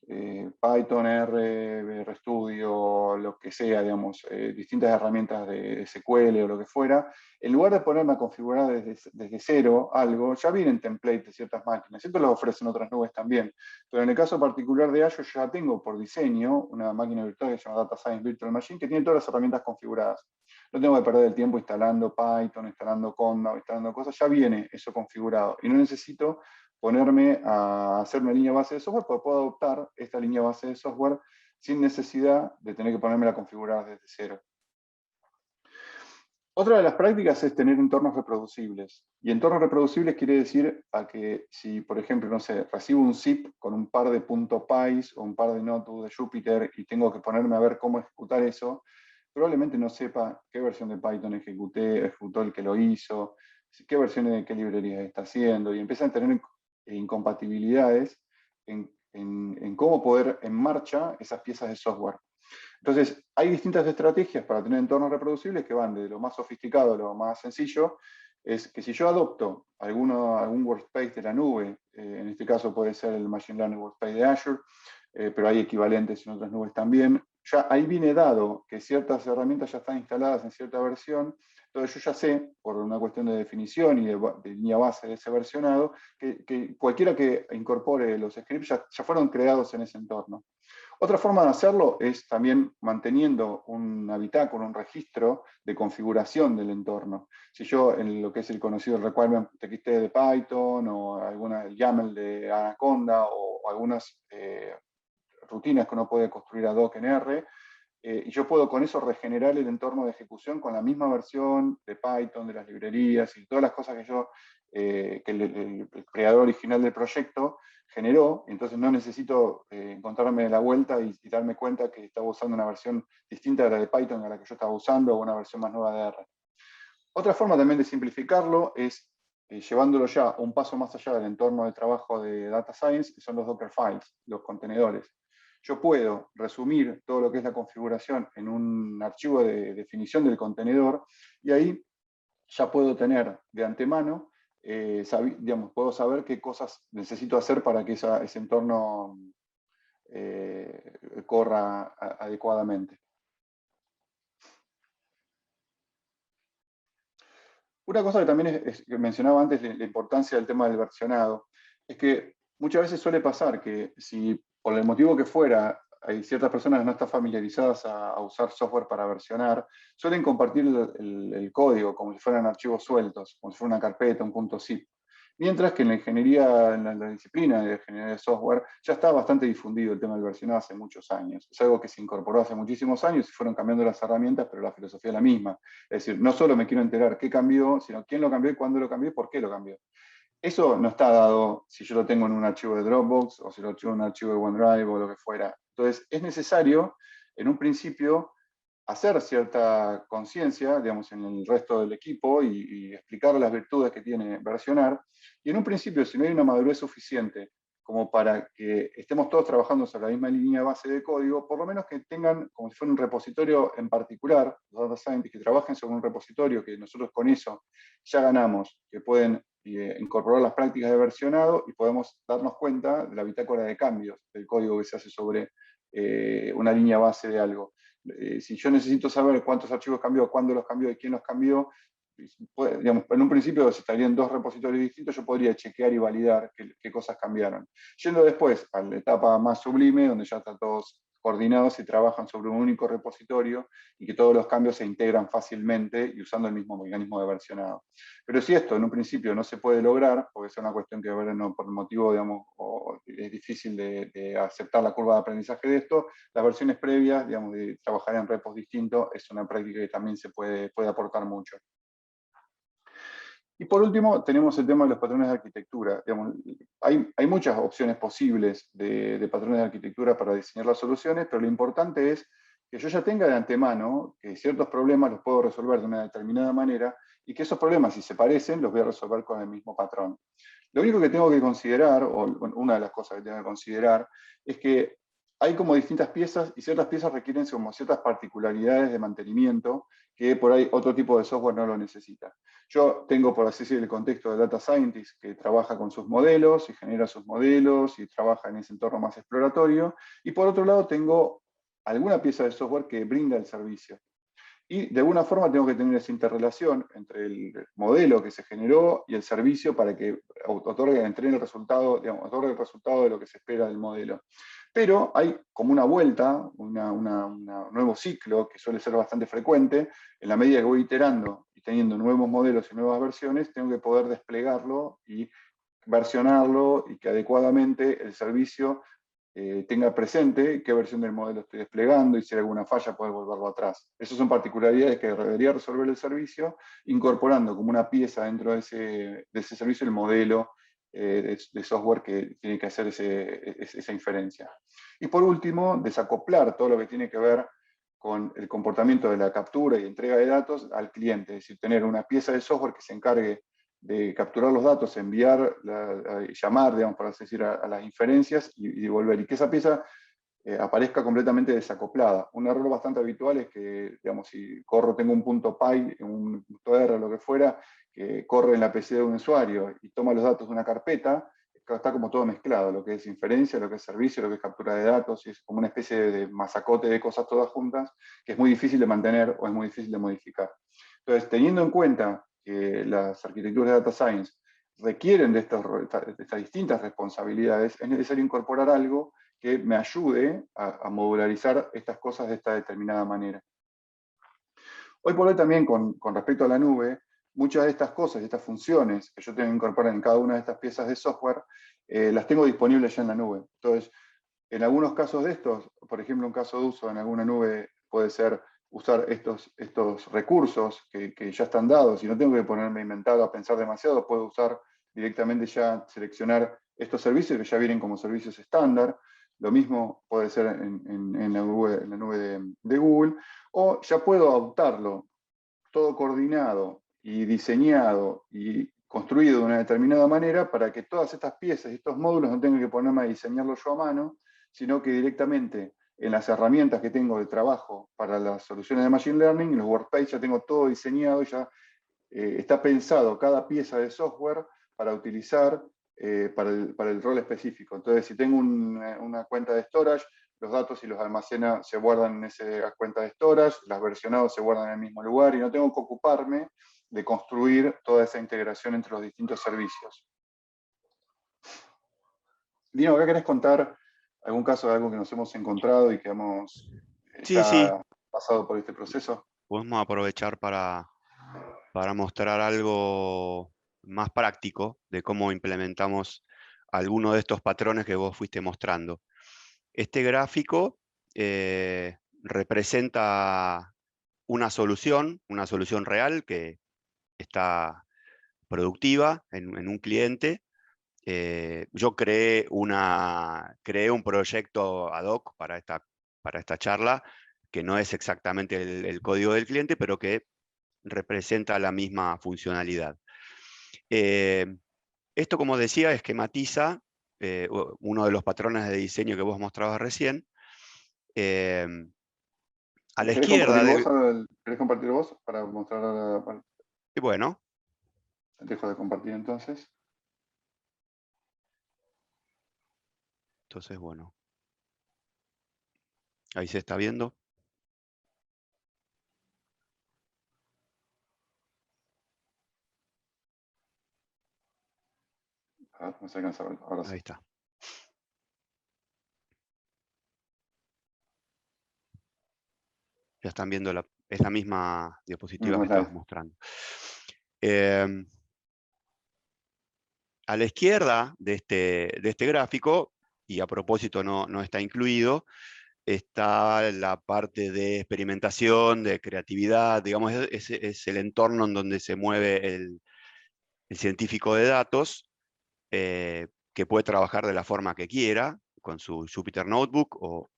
Python, R, RStudio, lo que sea, digamos, distintas herramientas de SQL o lo que fuera, en lugar de ponerme a configurar desde cero algo, ya vienen templates de ciertas máquinas. Esto lo ofrecen otras nubes también. Pero en el caso particular de Azure, yo ya tengo por diseño una máquina virtual que se llama Data Science Virtual Machine, que tiene todas las herramientas configuradas. No tengo que perder el tiempo instalando Python, instalando Conda, instalando cosas, ya viene eso configurado. Y no necesito ponerme a hacer una línea base de software, porque puedo adoptar esta línea base de software sin necesidad de tener que ponerme a configurar desde cero. Otra de las prácticas es tener entornos reproducibles. Y entornos reproducibles quiere decir a que si, por ejemplo, no sé, recibo un zip con un par de .pys o un par de notebooks de Jupyter y tengo que ponerme a ver cómo ejecutar eso, probablemente no sepa qué versión de Python ejecutó el que lo hizo, qué versiones de qué librerías está haciendo, y empiezan a tener incompatibilidades en cómo poder en marcha esas piezas de software. Entonces, hay distintas estrategias para tener entornos reproducibles que van de lo más sofisticado a lo más sencillo. Es que si yo adopto algún workspace de la nube, en este caso puede ser el Machine Learning Workspace de Azure, pero hay equivalentes en otras nubes también, ya ahí viene dado que ciertas herramientas ya están instaladas en cierta versión, entonces yo ya sé, por una cuestión de definición y de línea base de ese versionado, que cualquiera que incorpore los scripts ya fueron creados en ese entorno. Otra forma de hacerlo es también manteniendo un bitácora, un registro de configuración del entorno. Si yo en lo que es el conocido requirement txt de Python o alguna YAML de Anaconda o algunas rutinas que uno puede construir ad hoc en R, y yo puedo con eso regenerar el entorno de ejecución con la misma versión de Python, de las librerías y todas las cosas que el creador original del proyecto generó. Entonces no necesito encontrarme de la vuelta y darme cuenta que estaba usando una versión distinta de la de Python a la que yo estaba usando, o una versión más nueva de R. Otra forma también de simplificarlo es llevándolo ya un paso más allá del entorno de trabajo de Data Science, que son los Docker Files, los contenedores. Yo puedo resumir todo lo que es la configuración en un archivo de definición del contenedor, y ahí ya puedo tener de antemano, digamos, puedo saber qué cosas necesito hacer para que ese entorno corra adecuadamente. Una cosa que también que mencionaba antes, la importancia del tema del versionado, es que muchas veces suele pasar que si por el motivo que fuera hay ciertas personas que no están familiarizadas a usar software para versionar, suelen compartir el código como si fueran archivos sueltos, como si fuera una carpeta, un .zip. Mientras que en la ingeniería, en la disciplina de ingeniería de software, ya está bastante difundido el tema del versionado hace muchos años. Es algo que se incorporó hace muchísimos años y fueron cambiando las herramientas, pero la filosofía es la misma. Es decir, no solo me quiero enterar qué cambió, sino quién lo cambió, cuándo lo cambió y por qué lo cambió. Eso no está dado si yo lo tengo en un archivo de Dropbox o si lo tengo en un archivo de OneDrive o lo que fuera. Entonces, es necesario, en un principio, hacer cierta conciencia, digamos, en el resto del equipo y explicar las virtudes que tiene versionar. Y en un principio, si no hay una madurez suficiente como para que estemos todos trabajando sobre la misma línea base de código, por lo menos que tengan como si fuera un repositorio en particular, los data scientists que trabajen sobre un repositorio que nosotros con eso ya ganamos, que pueden incorporar las prácticas de versionado y podemos darnos cuenta de la bitácora de cambios del código que se hace sobre una línea base de algo. Si yo necesito saber cuántos archivos cambió, cuándo los cambió y quién los cambió, digamos, en un principio, si estarían dos repositorios distintos, yo podría chequear y validar qué cosas cambiaron. Yendo después a la etapa más sublime, donde ya están todos coordinados y trabajan sobre un único repositorio y que todos los cambios se integran fácilmente y usando el mismo mecanismo de versionado. Pero si esto en un principio no se puede lograr, porque es una cuestión que no, por motivo, digamos, es difícil de aceptar la curva de aprendizaje de esto, las versiones previas, digamos, de trabajar en repos distintos, es una práctica que también se puede aportar mucho. Y por último, tenemos el tema de los patrones de arquitectura. Digamos, hay muchas opciones posibles de patrones de arquitectura para diseñar las soluciones, pero lo importante es que yo ya tenga de antemano que ciertos problemas los puedo resolver de una determinada manera y que esos problemas, si se parecen, los voy a resolver con el mismo patrón. Lo único que tengo que considerar, o una de las cosas que tengo que considerar, es que hay como distintas piezas y ciertas piezas requieren como ciertas particularidades de mantenimiento que por ahí otro tipo de software no lo necesita. Yo tengo, por así decir, el contexto de Data Scientist que trabaja con sus modelos y genera sus modelos y trabaja en ese entorno más exploratorio. Y por otro lado tengo alguna pieza de software que brinda el servicio. Y de alguna forma tengo que tener esa interrelación entre el modelo que se generó y el servicio para que entregue el resultado, digamos, otorgue el resultado de lo que se espera del modelo. Pero hay como una vuelta, un nuevo ciclo que suele ser bastante frecuente. En la medida que voy iterando y teniendo nuevos modelos y nuevas versiones, tengo que poder desplegarlo y versionarlo y que adecuadamente el servicio tenga presente qué versión del modelo estoy desplegando y si hay alguna falla poder volverlo atrás. Esas son particularidades que debería resolver el servicio, incorporando como una pieza dentro de ese servicio el modelo de software que tiene que hacer esa inferencia. Y por último, desacoplar todo lo que tiene que ver con el comportamiento de la captura y entrega de datos al cliente, es decir, tener una pieza de software que se encargue de capturar los datos, enviar, llamar, digamos, por así decir, a las inferencias y devolver. Y que esa pieza aparezca completamente desacoplada. Un error bastante habitual es que, digamos, si tengo un punto .py, un punto .r, lo que fuera, que corre en la PC de un usuario y toma los datos de una carpeta, está como todo mezclado, lo que es inferencia, lo que es servicio, lo que es captura de datos, y es como una especie de masacote de cosas todas juntas, que es muy difícil de mantener o es muy difícil de modificar. Entonces, teniendo en cuenta que las arquitecturas de Data Science requieren de estas distintas responsabilidades, es necesario incorporar algo que me ayude a modularizar estas cosas de esta determinada manera. Hoy por hoy también, con respecto a la nube, muchas de estas cosas, estas funciones que yo tengo que incorporar en cada una de estas piezas de software, las tengo disponibles ya en la nube. Entonces, en algunos casos de estos, por ejemplo, un caso de uso en alguna nube puede ser usar estos recursos que ya están dados y no tengo que ponerme a inventar o a pensar demasiado, puedo usar directamente ya, seleccionar estos servicios que ya vienen como servicios estándar. Lo mismo puede ser en la nube de Google, o ya puedo adoptarlo todo coordinado y diseñado y construido de una determinada manera para que todas estas piezas y estos módulos no tengan que ponerme a diseñarlo yo a mano, sino que directamente en las herramientas que tengo de trabajo para las soluciones de Machine Learning, en los workspaces ya tengo todo diseñado, ya está pensado cada pieza de software para utilizar para el rol específico. Entonces, si tengo una cuenta de storage, los datos si los almacena se guardan en esa cuenta de storage, las versionados se guardan en el mismo lugar y no tengo que ocuparme de construir toda esa integración entre los distintos servicios. Dino, ¿acá querés contar algún caso de algo que nos hemos encontrado y que hemos pasado por este proceso? Podemos aprovechar para mostrar algo más práctico de cómo implementamos alguno de estos patrones que vos fuiste mostrando. Este gráfico representa una solución real que está productiva en un cliente. Yo creé un proyecto ad hoc para esta charla, que no es exactamente el código del cliente, pero que representa la misma funcionalidad. Esto, como decía, esquematiza uno de los patrones de diseño que vos mostrabas recién. A la izquierda, ¿Querés compartir vos para mostrar? Y bueno, Dejo de compartir entonces. bueno. Ahí se está viendo. A ver, no se alcanza a ver. Ahora sí. Ahí está. Ya están viendo, es la misma diapositiva que estabas mostrando. A la izquierda de este gráfico, y a propósito no está incluido, está la parte de experimentación, de creatividad, digamos, es el entorno en donde se mueve el científico de datos, que puede trabajar de la forma que quiera, con su Jupyter Notebook o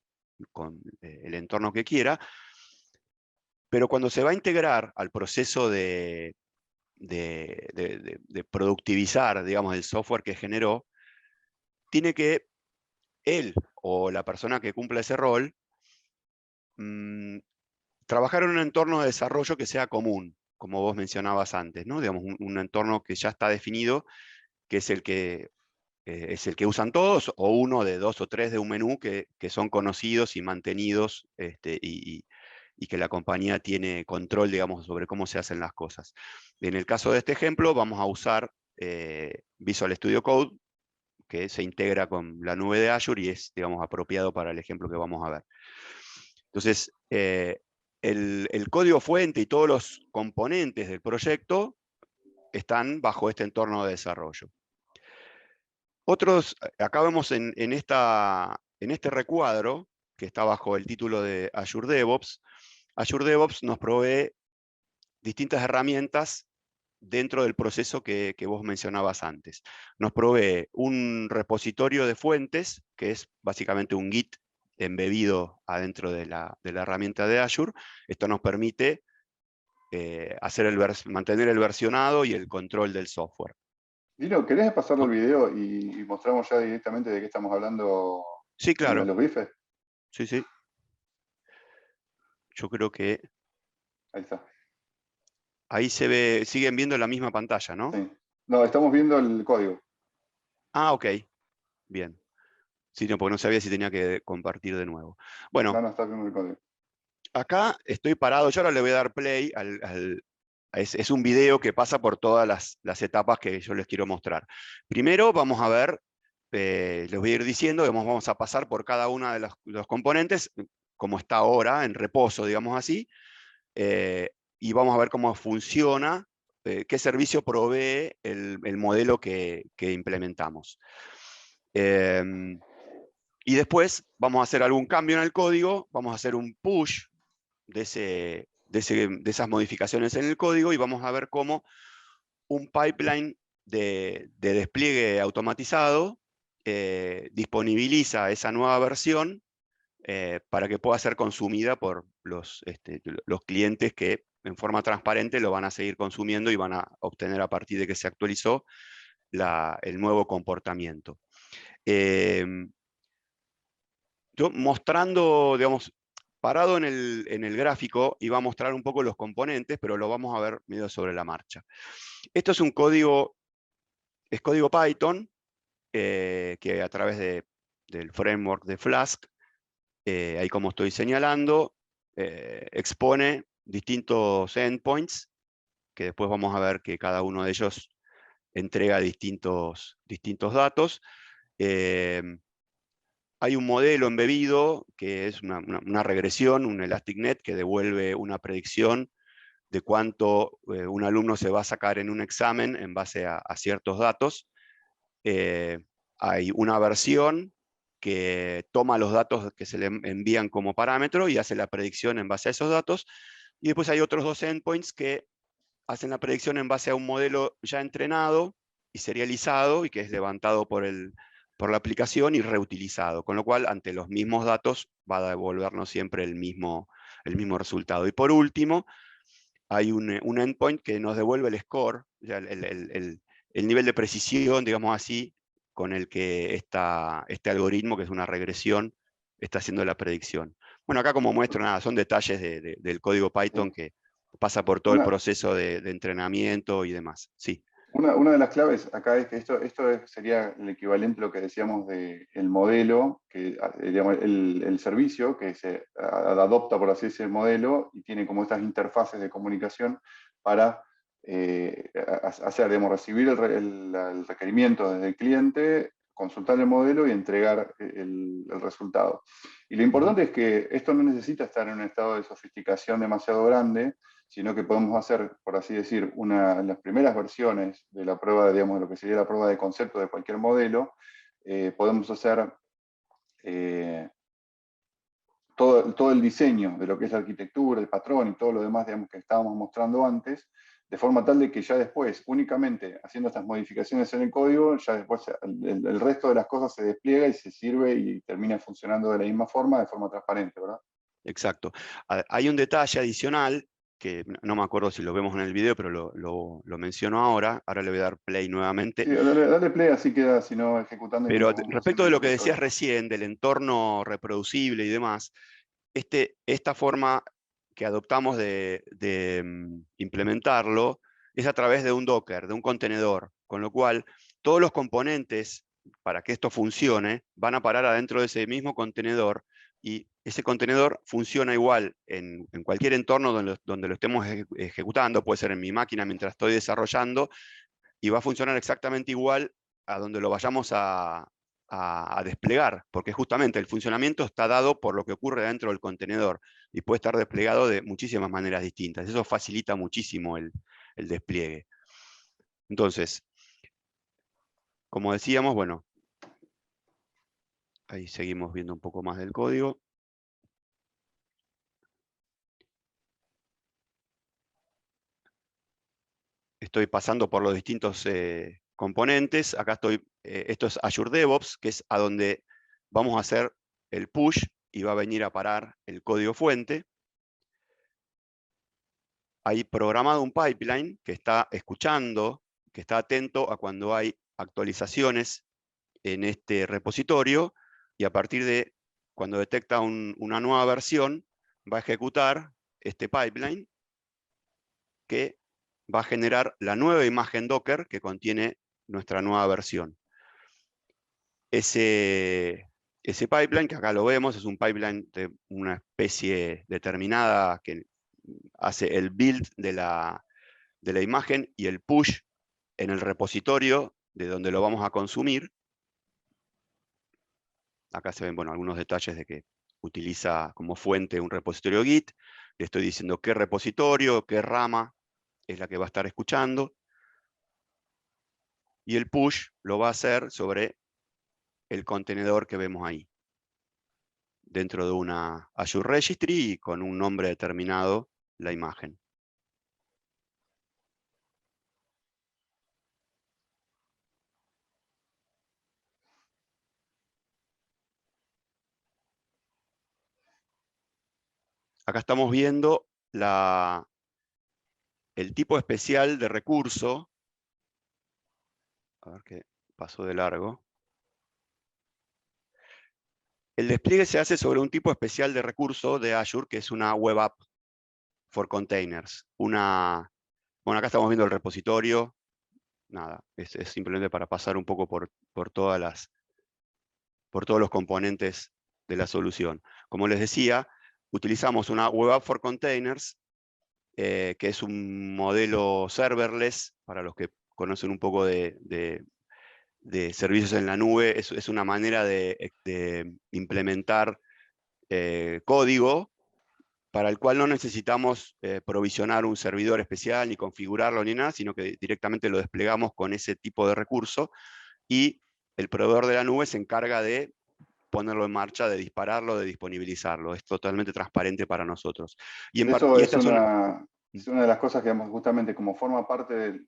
con el entorno que quiera, pero cuando se va a integrar al proceso de productivizar, digamos, el software que generó, tiene que él o la persona que cumpla ese rol trabajar en un entorno de desarrollo que sea común, como vos mencionabas antes, ¿no? Digamos, un entorno que ya está definido, que es el que usan todos, o uno de 2 o 3 de un menú que son conocidos y mantenidos, y que la compañía tiene control, digamos, sobre cómo se hacen las cosas. En el caso de este ejemplo, vamos a usar Visual Studio Code, que se integra con la nube de Azure y es, digamos, apropiado para el ejemplo que vamos a ver. Entonces, el código fuente y todos los componentes del proyecto están bajo este entorno de desarrollo. Acá vemos en este recuadro, que está bajo el título de Azure DevOps nos provee distintas herramientas dentro del proceso que vos mencionabas antes. Nos provee un repositorio de fuentes, que es básicamente un Git embebido adentro de la herramienta de Azure. Esto nos permite mantener el versionado y el control del software. Dino, ¿querés pasarlo el video y mostramos ya directamente de qué estamos hablando? Sí, claro. ¿De los bifes? Sí, sí. Yo creo que... Ahí está. Ahí se ve, siguen viendo la misma pantalla, ¿no? Sí. No, estamos viendo el código. Ah, ok. Bien. Sí, no, porque no sabía si tenía que compartir de nuevo. Bueno, No, está viendo el código. acá estoy parado. Yo ahora le voy a dar play es un video que pasa por todas las etapas que yo les quiero mostrar. Primero vamos a ver, les voy a ir diciendo, vamos a pasar por cada uno de los componentes, como está ahora, en reposo, digamos así, y vamos a ver cómo funciona, qué servicio provee el modelo que implementamos. Y después vamos a hacer algún cambio en el código, vamos a hacer un push de esas modificaciones en el código y vamos a ver cómo un pipeline de despliegue automatizado disponibiliza esa nueva versión para que pueda ser consumida por los clientes que en forma transparente lo van a seguir consumiendo y van a obtener a partir de que se actualizó el nuevo comportamiento. Yo mostrando, digamos, parado en el gráfico, iba a mostrar un poco los componentes, pero lo vamos a ver medio sobre la marcha. Esto es código Python, que a través del framework de Flask, ahí como estoy señalando, expone distintos endpoints, que después vamos a ver que cada uno de ellos entrega distintos datos. Hay un modelo embebido que es una regresión, un ElasticNet, que devuelve una predicción de cuánto un alumno se va a sacar en un examen en base a ciertos datos. Hay una versión que toma los datos que se le envían como parámetro y hace la predicción en base a esos datos. Y después hay otros 2 endpoints que hacen la predicción en base a un modelo ya entrenado y serializado y que es levantado por la aplicación y reutilizado, con lo cual ante los mismos datos va a devolvernos siempre el mismo resultado. Y por último, hay un endpoint que nos devuelve el score, ya el nivel de precisión, digamos así, con el que este algoritmo, que es una regresión, está haciendo la predicción. Bueno, acá como muestro, nada, son detalles del código Python que pasa por todo el proceso de entrenamiento y demás. Sí. Una de las claves acá es que sería el equivalente a lo que decíamos del modelo, que digamos, el servicio que se adopta, por así decir, el modelo y tiene como estas interfaces de comunicación para hacer, digamos, recibir el requerimiento desde el cliente, consultar el modelo y entregar el resultado. Y lo importante es que esto no necesita estar en un estado de sofisticación demasiado grande, sino que podemos hacer, por así decir, las primeras versiones de la prueba, digamos, de lo que sería la prueba de concepto de cualquier modelo, podemos hacer todo el diseño de lo que es la arquitectura, el patrón y todo lo demás, digamos, que estábamos mostrando antes, de forma tal de que ya después, únicamente haciendo estas modificaciones en el código, ya después el resto de las cosas se despliega y se sirve y termina funcionando de la misma forma, de forma transparente, ¿verdad? Exacto. Hay un detalle adicional, que no me acuerdo si lo vemos en el video, pero lo menciono ahora. Ahora le voy a dar play nuevamente. Sí, dale play, así queda, si no, ejecutando. Pero Mientras vamos respecto haciendo de lo el que resto decías de cosas. recién, del entorno reproducible y demás, esta forma que adoptamos de implementarlo es a través de un Docker, de un contenedor, con lo cual todos los componentes para que esto funcione van a parar adentro de ese mismo contenedor, y ese contenedor funciona igual en cualquier entorno donde lo estemos ejecutando, puede ser en mi máquina mientras estoy desarrollando, y va a funcionar exactamente igual a donde lo vayamos a desplegar, porque justamente el funcionamiento está dado por lo que ocurre dentro del contenedor y puede estar desplegado de muchísimas maneras distintas. Eso facilita muchísimo el despliegue. Entonces, como decíamos, bueno, ahí seguimos viendo un poco más del código. Estoy pasando por los distintos componentes. Acá estoy, esto es Azure DevOps, que es a donde vamos a hacer el push y va a venir a parar el código fuente. Hay programado un pipeline que está escuchando, que está atento a cuando hay actualizaciones en este repositorio, y a partir de cuando detecta una nueva versión, va a ejecutar este pipeline que va a generar la nueva imagen Docker que contiene nuestra nueva versión. Ese pipeline, que acá lo vemos, es un pipeline de una especie determinada que hace el build de la imagen y el push en el repositorio de donde lo vamos a consumir. Acá se ven, bueno, algunos detalles de que utiliza como fuente un repositorio Git. Le estoy diciendo qué repositorio, qué rama es la que va a estar escuchando. Y el push lo va a hacer sobre el contenedor que vemos ahí, dentro de una Azure Registry y con un nombre determinado, la imagen. Acá estamos viendo el tipo especial de recurso. A ver qué pasó de largo. El despliegue se hace sobre un tipo especial de recurso de Azure, que es una Web App for Containers. Bueno, acá estamos viendo el repositorio. Nada, es simplemente para pasar un poco por todos los componentes de la solución. Como les decía, utilizamos una Web App for Containers, que es un modelo serverless. Para los que conocen un poco de servicios en la nube, es una manera de implementar código para el cual no necesitamos provisionar un servidor especial, ni configurarlo, ni nada, sino que directamente lo desplegamos con ese tipo de recurso, y el proveedor de la nube se encarga de ponerlo en marcha, de dispararlo, de disponibilizarlo. Es totalmente transparente para nosotros. Eso Y es esta es una... una de las cosas que, digamos, justamente como forma parte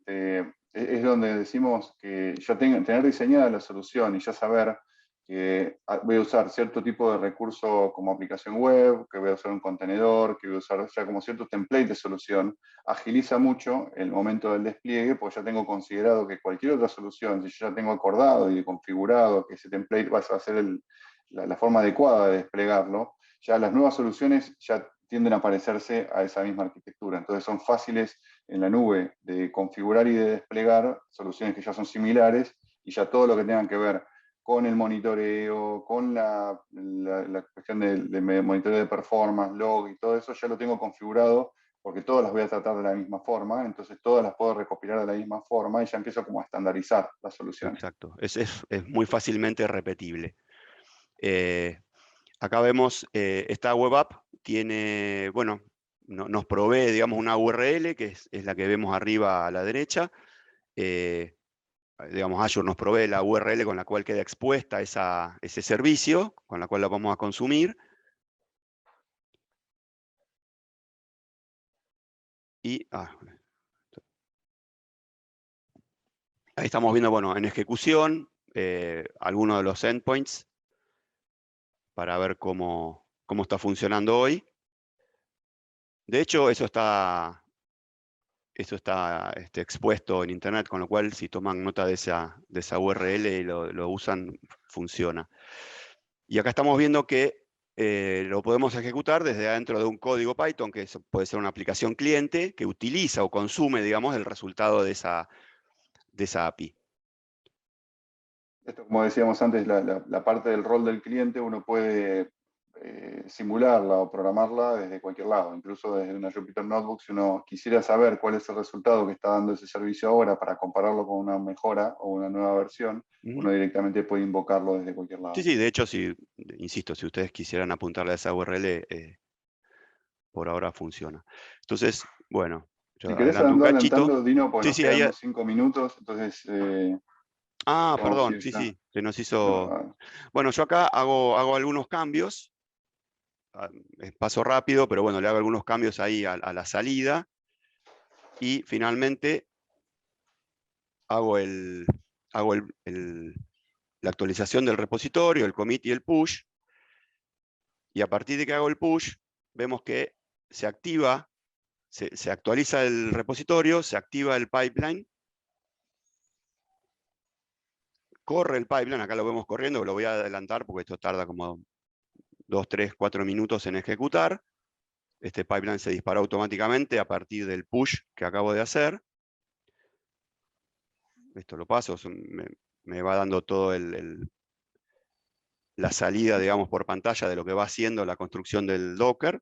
es donde decimos que ya tener diseñada la solución y ya saber que voy a usar cierto tipo de recurso como aplicación web, que voy a usar un contenedor, que voy a usar ya como ciertos templates de solución, agiliza mucho el momento del despliegue, porque ya tengo considerado que cualquier otra solución, si yo ya tengo acordado y configurado que ese template va a ser la forma adecuada de desplegarlo, ya las nuevas soluciones ya tienden a parecerse a esa misma arquitectura. Entonces son fáciles en la nube de configurar y de desplegar soluciones que ya son similares, y ya todo lo que tengan que ver con el monitoreo, con la cuestión de monitoreo de performance, log y todo eso, ya lo tengo configurado porque todas las voy a tratar de la misma forma, entonces todas las puedo recopilar de la misma forma y ya empiezo como a estandarizar las soluciones. Exacto, es muy fácilmente repetible. Acá vemos, esta web app tiene, bueno, nos provee, digamos, una URL, que es la que vemos arriba a la derecha. Digamos, Azure nos provee la URL con la cual queda expuesta ese servicio, con la cual la vamos a consumir. Y ahí estamos viendo, bueno, en ejecución, algunos de los endpoints para ver cómo está funcionando hoy. De hecho, eso está expuesto en internet, con lo cual si toman nota de esa URL y lo usan, funciona. Y acá estamos viendo que lo podemos ejecutar desde adentro de un código Python, que puede ser una aplicación cliente, que utiliza o consume, digamos, el resultado de esa API. Esto, como decíamos antes, la parte del rol del cliente uno puede simularla o programarla desde cualquier lado, incluso desde una Jupyter Notebook. Si uno quisiera saber cuál es el resultado que está dando ese servicio ahora para compararlo con una mejora o una nueva versión, uno directamente puede invocarlo desde cualquier lado. Sí, sí, de hecho, insisto, si ustedes quisieran apuntarle a esa URL, por ahora funciona. Entonces, bueno, yo Si querés adelanto un cachito. adelantando, Dino, porque Sí, nos sí, ahí. quedan unos 5 minutos, entonces vamos a Perdón, ir sí, ya. sí, se nos Pero, hizo. Bueno, yo acá hago algunos cambios. Paso rápido, pero bueno, le hago algunos cambios ahí a la salida. Y finalmente hago la actualización del repositorio, el commit y el push. Y a partir de que hago el push, vemos que se activa, se actualiza el repositorio, se activa el pipeline, corre el pipeline, acá lo vemos corriendo, lo voy a adelantar porque esto tarda como 2, 3, 4 minutos en ejecutar. Este pipeline se dispara automáticamente a partir del push que acabo de hacer. Esto lo paso, me va dando todo la salida, digamos, por pantalla de lo que va haciendo la construcción del Docker.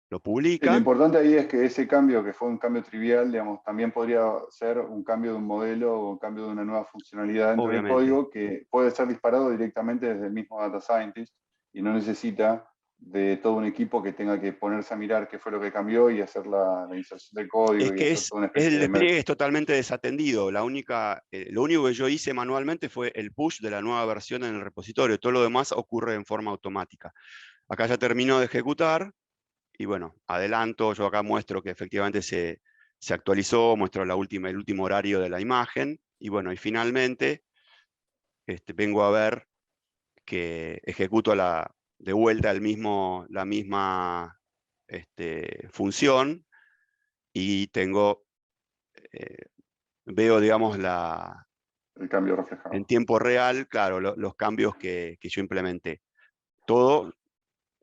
Lo sí, lo publica. importante ahí es que ese cambio, que fue un cambio trivial, digamos, también podría ser un cambio de un modelo o un cambio de una nueva funcionalidad dentro del Obviamente. código que puede ser disparado directamente desde el mismo data scientist y no necesita de todo un equipo que tenga que ponerse a mirar qué fue lo que cambió y hacer la inserción del código Es y que hacer toda una especie el de despliegue merge. es totalmente desatendido. Lo único que yo hice manualmente fue el push de la nueva versión en el repositorio. Todo lo demás ocurre en forma automática. Acá ya terminó de ejecutar. Y bueno, adelanto, yo acá muestro que efectivamente se actualizó, muestro el último horario de la imagen, y bueno, y finalmente vengo a ver que ejecuto de vuelta la misma función, y veo, digamos, El cambio en reflejado. tiempo real, claro, los cambios que yo implementé. Todo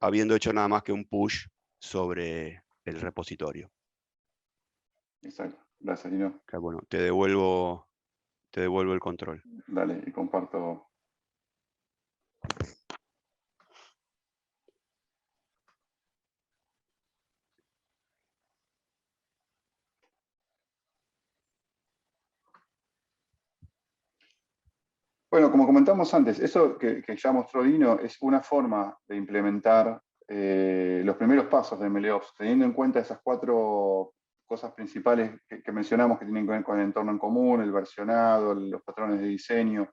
habiendo hecho nada más que un push sobre el repositorio. Exacto. Gracias, Dino. Bueno, te devuelvo el control. Dale, y comparto. Bueno, como comentamos antes, eso que ya mostró Dino es una forma de implementar los primeros pasos de MLOps, teniendo en cuenta esas 4 cosas principales que mencionamos que tienen que ver con el entorno en común, el versionado, los patrones de diseño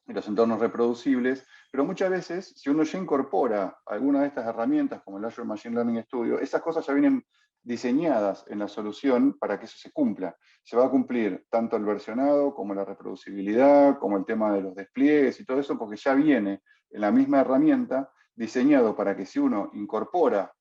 y los entornos reproducibles, pero muchas veces, si uno ya incorpora alguna de estas herramientas, como el Azure Machine Learning Studio, esas cosas ya vienen diseñadas en la solución para que eso se cumpla. Se va a cumplir tanto el versionado como la reproducibilidad, como el tema de los despliegues y todo eso, porque ya viene en la misma herramienta diseñado para que si uno incorpora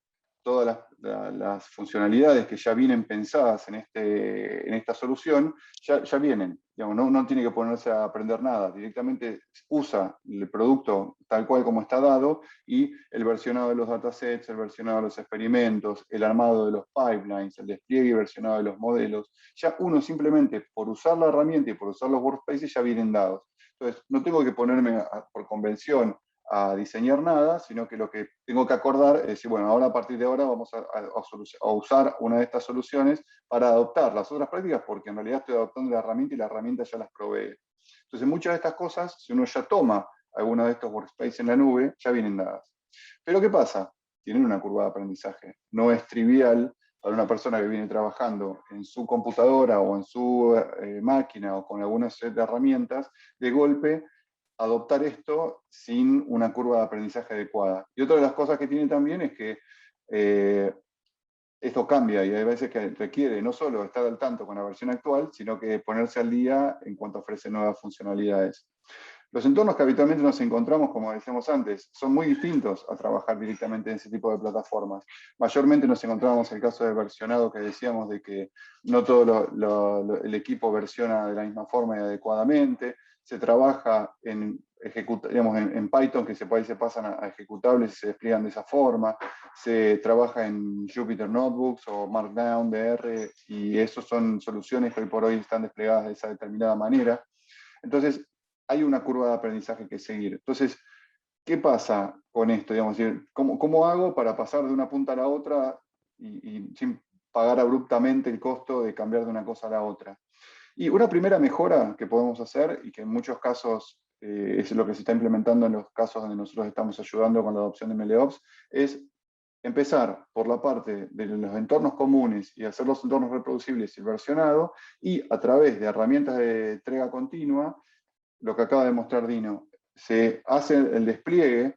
todas las funcionalidades que ya vienen pensadas en esta solución, ya vienen. Digamos, no tiene que ponerse a aprender nada, directamente usa el producto tal cual como está dado y el versionado de los datasets, el versionado de los experimentos, el armado de los pipelines, el despliegue y versionado de los modelos, ya uno simplemente por usar la herramienta y por usar los workspaces ya vienen dados. Entonces, no tengo que ponerme por convención a diseñar nada, sino que lo que tengo que acordar es decir, bueno, ahora a partir de ahora vamos a usar una de estas soluciones para adoptar las otras prácticas, porque en realidad estoy adoptando la herramienta y la herramienta ya las provee. Entonces, muchas de estas cosas, si uno ya toma alguno de estos workspaces en la nube, ya vienen dadas. Pero ¿qué pasa? Tienen una curva de aprendizaje. No es trivial para una persona que viene trabajando en su computadora o en su máquina o con alguna set de herramientas, de golpe adoptar esto sin una curva de aprendizaje adecuada. Y otra de las cosas que tiene también es que esto cambia y hay veces que requiere no solo estar al tanto con la versión actual, sino que ponerse al día en cuanto ofrece nuevas funcionalidades. Los entornos que habitualmente nos encontramos, como decíamos antes, son muy distintos a trabajar directamente en ese tipo de plataformas. Mayormente nos encontramos el caso de versionado que decíamos de que no todo el equipo versiona de la misma forma y adecuadamente. Se trabaja en Python, que se pasan a ejecutables y se despliegan de esa forma. Se trabaja en Jupyter Notebooks o Markdown, DR, y esas son soluciones que hoy por hoy están desplegadas de esa determinada manera. Entonces, hay una curva de aprendizaje que seguir. Entonces, ¿qué pasa con esto? Digamos, ¿cómo hago para pasar de una punta a la otra y sin pagar abruptamente el costo de cambiar de una cosa a la otra? Y una primera mejora que podemos hacer, y que en muchos casos es lo que se está implementando en los casos donde nosotros estamos ayudando con la adopción de MLOps, es empezar por la parte de los entornos comunes y hacer los entornos reproducibles y versionado, y a través de herramientas de entrega continua, lo que acaba de mostrar Dino, se hace el despliegue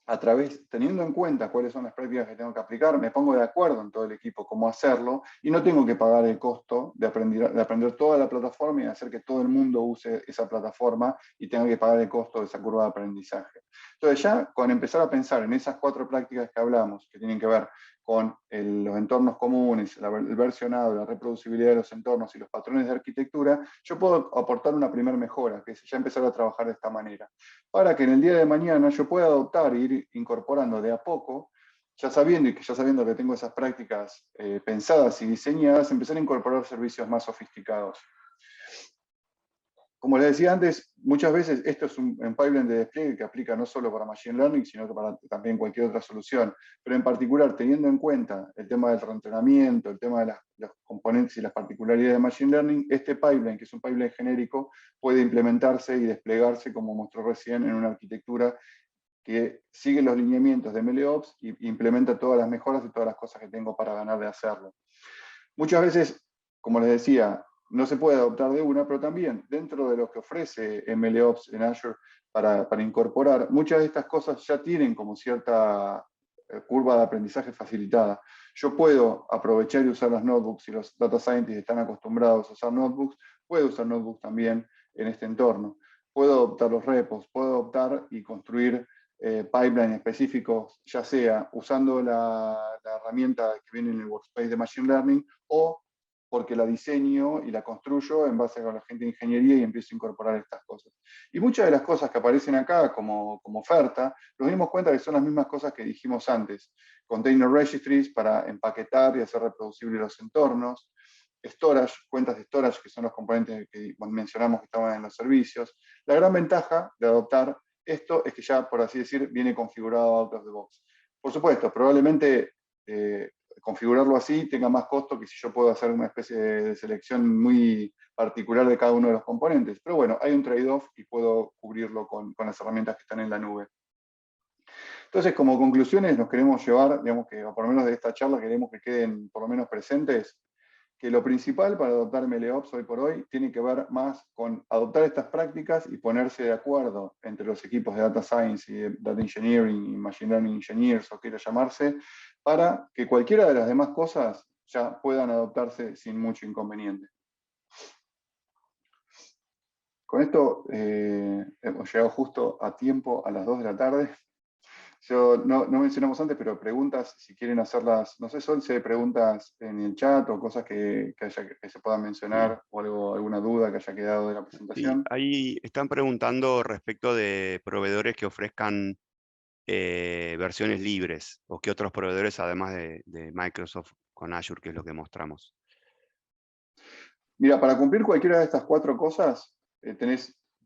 a través, teniendo en cuenta cuáles son las prácticas que tengo que aplicar, me pongo de acuerdo en todo el equipo cómo hacerlo y no tengo que pagar el costo de aprender toda la plataforma y hacer que todo el mundo use esa plataforma y tenga que pagar el costo de esa curva de aprendizaje. Entonces ya con empezar a pensar en esas 4 prácticas que hablamos, que tienen que ver con los entornos comunes, el versionado, la reproducibilidad de los entornos y los patrones de arquitectura, yo puedo aportar una primera mejora, que es ya empezar a trabajar de esta manera, para que en el día de mañana yo pueda adoptar e ir incorporando de a poco, ya sabiendo que tengo esas prácticas pensadas y diseñadas, empezar a incorporar servicios más sofisticados. Como les decía antes, muchas veces esto es un pipeline de despliegue que aplica no solo para Machine Learning, sino que para también cualquier otra solución. Pero en particular, teniendo en cuenta el tema del reentrenamiento, el tema de los componentes y las particularidades de Machine Learning, este pipeline, que es un pipeline genérico, puede implementarse y desplegarse, como mostró recién, en una arquitectura que sigue los lineamientos de MLOps y implementa todas las mejoras y todas las cosas que tengo para ganar de hacerlo. Muchas veces, como les decía, no se puede adoptar de una, pero también dentro de lo que ofrece MLOps en Azure para incorporar, muchas de estas cosas ya tienen como cierta curva de aprendizaje facilitada. Yo puedo aprovechar y usar las notebooks, si los data scientists están acostumbrados a usar notebooks, puedo usar notebooks también en este entorno. Puedo adoptar los repos, puedo adoptar y construir pipelines específicos, ya sea usando la herramienta que viene en el workspace de Machine Learning o porque la diseño y la construyo en base a la gente de ingeniería y empiezo a incorporar estas cosas. Y muchas de las cosas que aparecen acá como oferta, nos dimos cuenta que son las mismas cosas que dijimos antes. Container registries para empaquetar y hacer reproducibles los entornos, storage, cuentas de storage, que son los componentes que mencionamos que estaban en los servicios. La gran ventaja de adoptar esto es que ya, por así decir, viene configurado out of the box. Por supuesto, probablemente configurarlo así tenga más costo que si yo puedo hacer una especie de selección muy particular de cada uno de los componentes. Pero bueno, hay un trade-off y puedo cubrirlo con las herramientas que están en la nube. Entonces, como conclusiones, nos queremos llevar, digamos que, o por lo menos de esta charla, queremos que queden por lo menos presentes, que lo principal para adoptar MLOps hoy por hoy tiene que ver más con adoptar estas prácticas y ponerse de acuerdo entre los equipos de Data Science y de Data Engineering y Machine Learning Engineers, o quiera llamarse, para que cualquiera de las demás cosas ya puedan adoptarse sin mucho inconveniente. Con esto hemos llegado justo a tiempo, a las 2 de la tarde. Yo no mencionamos antes, pero preguntas, si quieren hacerlas, no sé, Sol, si hay preguntas en el chat o cosas que se puedan Sí. mencionar o alguna duda que haya quedado de la Sí, presentación. ahí están preguntando respecto de proveedores que ofrezcan versiones libres o que otros proveedores además de Microsoft con Azure, que es lo que mostramos. Mira, para cumplir cualquiera de estas 4 cosas,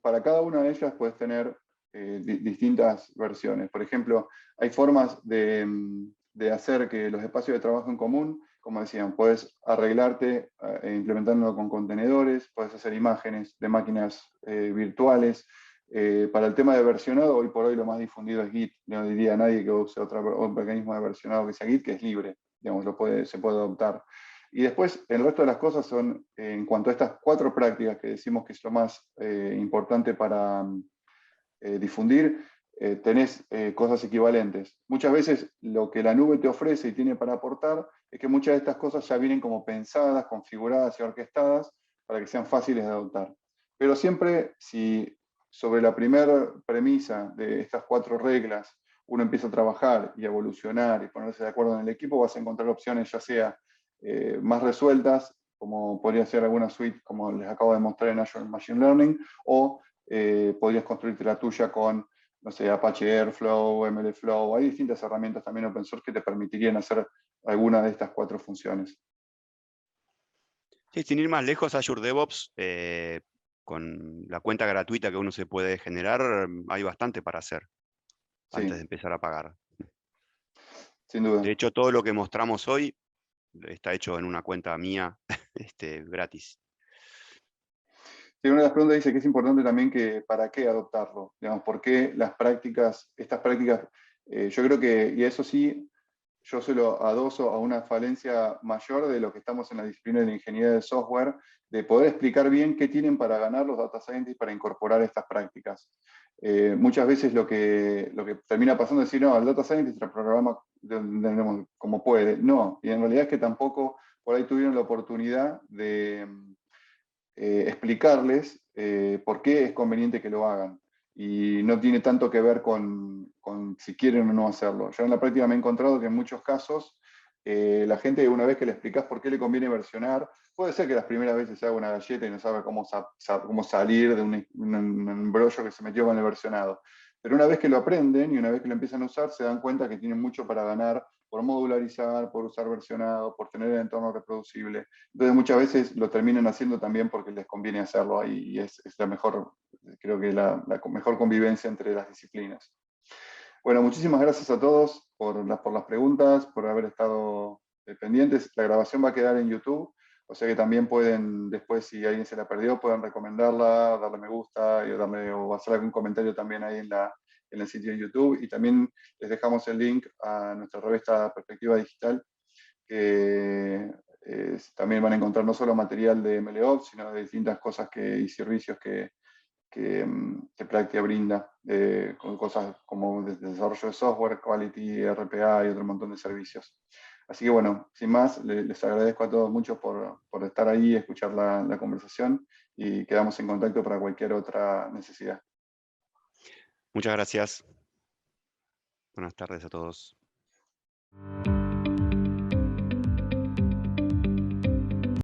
para cada una de ellas puedes tener distintas versiones. Por ejemplo, hay formas de hacer que los espacios de trabajo en común, como decían, puedes arreglarte implementándolo con contenedores, puedes hacer imágenes de máquinas virtuales. Para el tema de versionado, hoy por hoy lo más difundido es Git. No diría a nadie que use otro mecanismo de versionado que sea Git, que es libre, digamos, se puede adoptar. Y después, el resto de las cosas son, en cuanto a estas 4 prácticas que decimos que es lo más importante para difundir, tenés cosas equivalentes. Muchas veces lo que la nube te ofrece y tiene para aportar es que muchas de estas cosas ya vienen como pensadas, configuradas y orquestadas para que sean fáciles de adoptar. Pero siempre, si sobre la primera premisa de estas 4 reglas uno empieza a trabajar y a evolucionar y ponerse de acuerdo en el equipo, vas a encontrar opciones ya sea más resueltas, como podría ser alguna suite, como les acabo de mostrar en Azure Machine Learning, o podrías construirte la tuya con, no sé, Apache Airflow, MLflow. Hay distintas herramientas también open source que te permitirían hacer alguna de estas 4 funciones. Sí, sin ir más lejos, Azure DevOps, con la cuenta gratuita que uno se puede generar, hay bastante para hacer antes de Sí, empezar a pagar. sin duda. De hecho, todo lo que mostramos hoy está hecho en una cuenta mía gratis. Sí, una de las preguntas dice que es importante también que para qué adoptarlo, digamos, por qué estas prácticas, yo creo que, y eso sí, yo se lo adoso a una falencia mayor de lo que estamos en la disciplina de la ingeniería de software, de poder explicar bien qué tienen para ganar los data scientists para incorporar estas prácticas. Muchas veces lo que termina pasando es decir, no, el data scientist el programa como puede. No, y en realidad es que tampoco por ahí tuvieron la oportunidad de explicarles por qué es conveniente que lo hagan. Y no tiene tanto que ver con si quieren o no hacerlo. Yo en la práctica me he encontrado que en muchos casos la gente, una vez que le explicás por qué le conviene versionar, puede ser que las primeras veces se haga una galleta y no sabe cómo salir de un embrollo que se metió con el versionado. Pero una vez que lo aprenden y una vez que lo empiezan a usar, se dan cuenta que tienen mucho para ganar por modularizar, por usar versionado, por tener el entorno reproducible. Entonces muchas veces lo terminan haciendo también porque les conviene hacerlo ahí y es la mejor, creo que la mejor convivencia entre las disciplinas. Bueno, muchísimas gracias a todos por las preguntas, por haber estado pendientes. La grabación va a quedar en YouTube, o sea que también pueden, después si alguien se la perdió, pueden recomendarla, darle me gusta o hacer algún comentario también ahí en el sitio de YouTube. Y también les dejamos el link a nuestra revista Perspectiva Digital, que también van a encontrar no solo material de MLOps, sino de distintas cosas y servicios que Práctica brinda, con cosas como desarrollo de software, quality, RPA y otro montón de servicios. Así que bueno, sin más, les agradezco a todos mucho por estar ahí y escuchar la conversación y quedamos en contacto para cualquier otra necesidad. Muchas gracias. Buenas tardes a todos.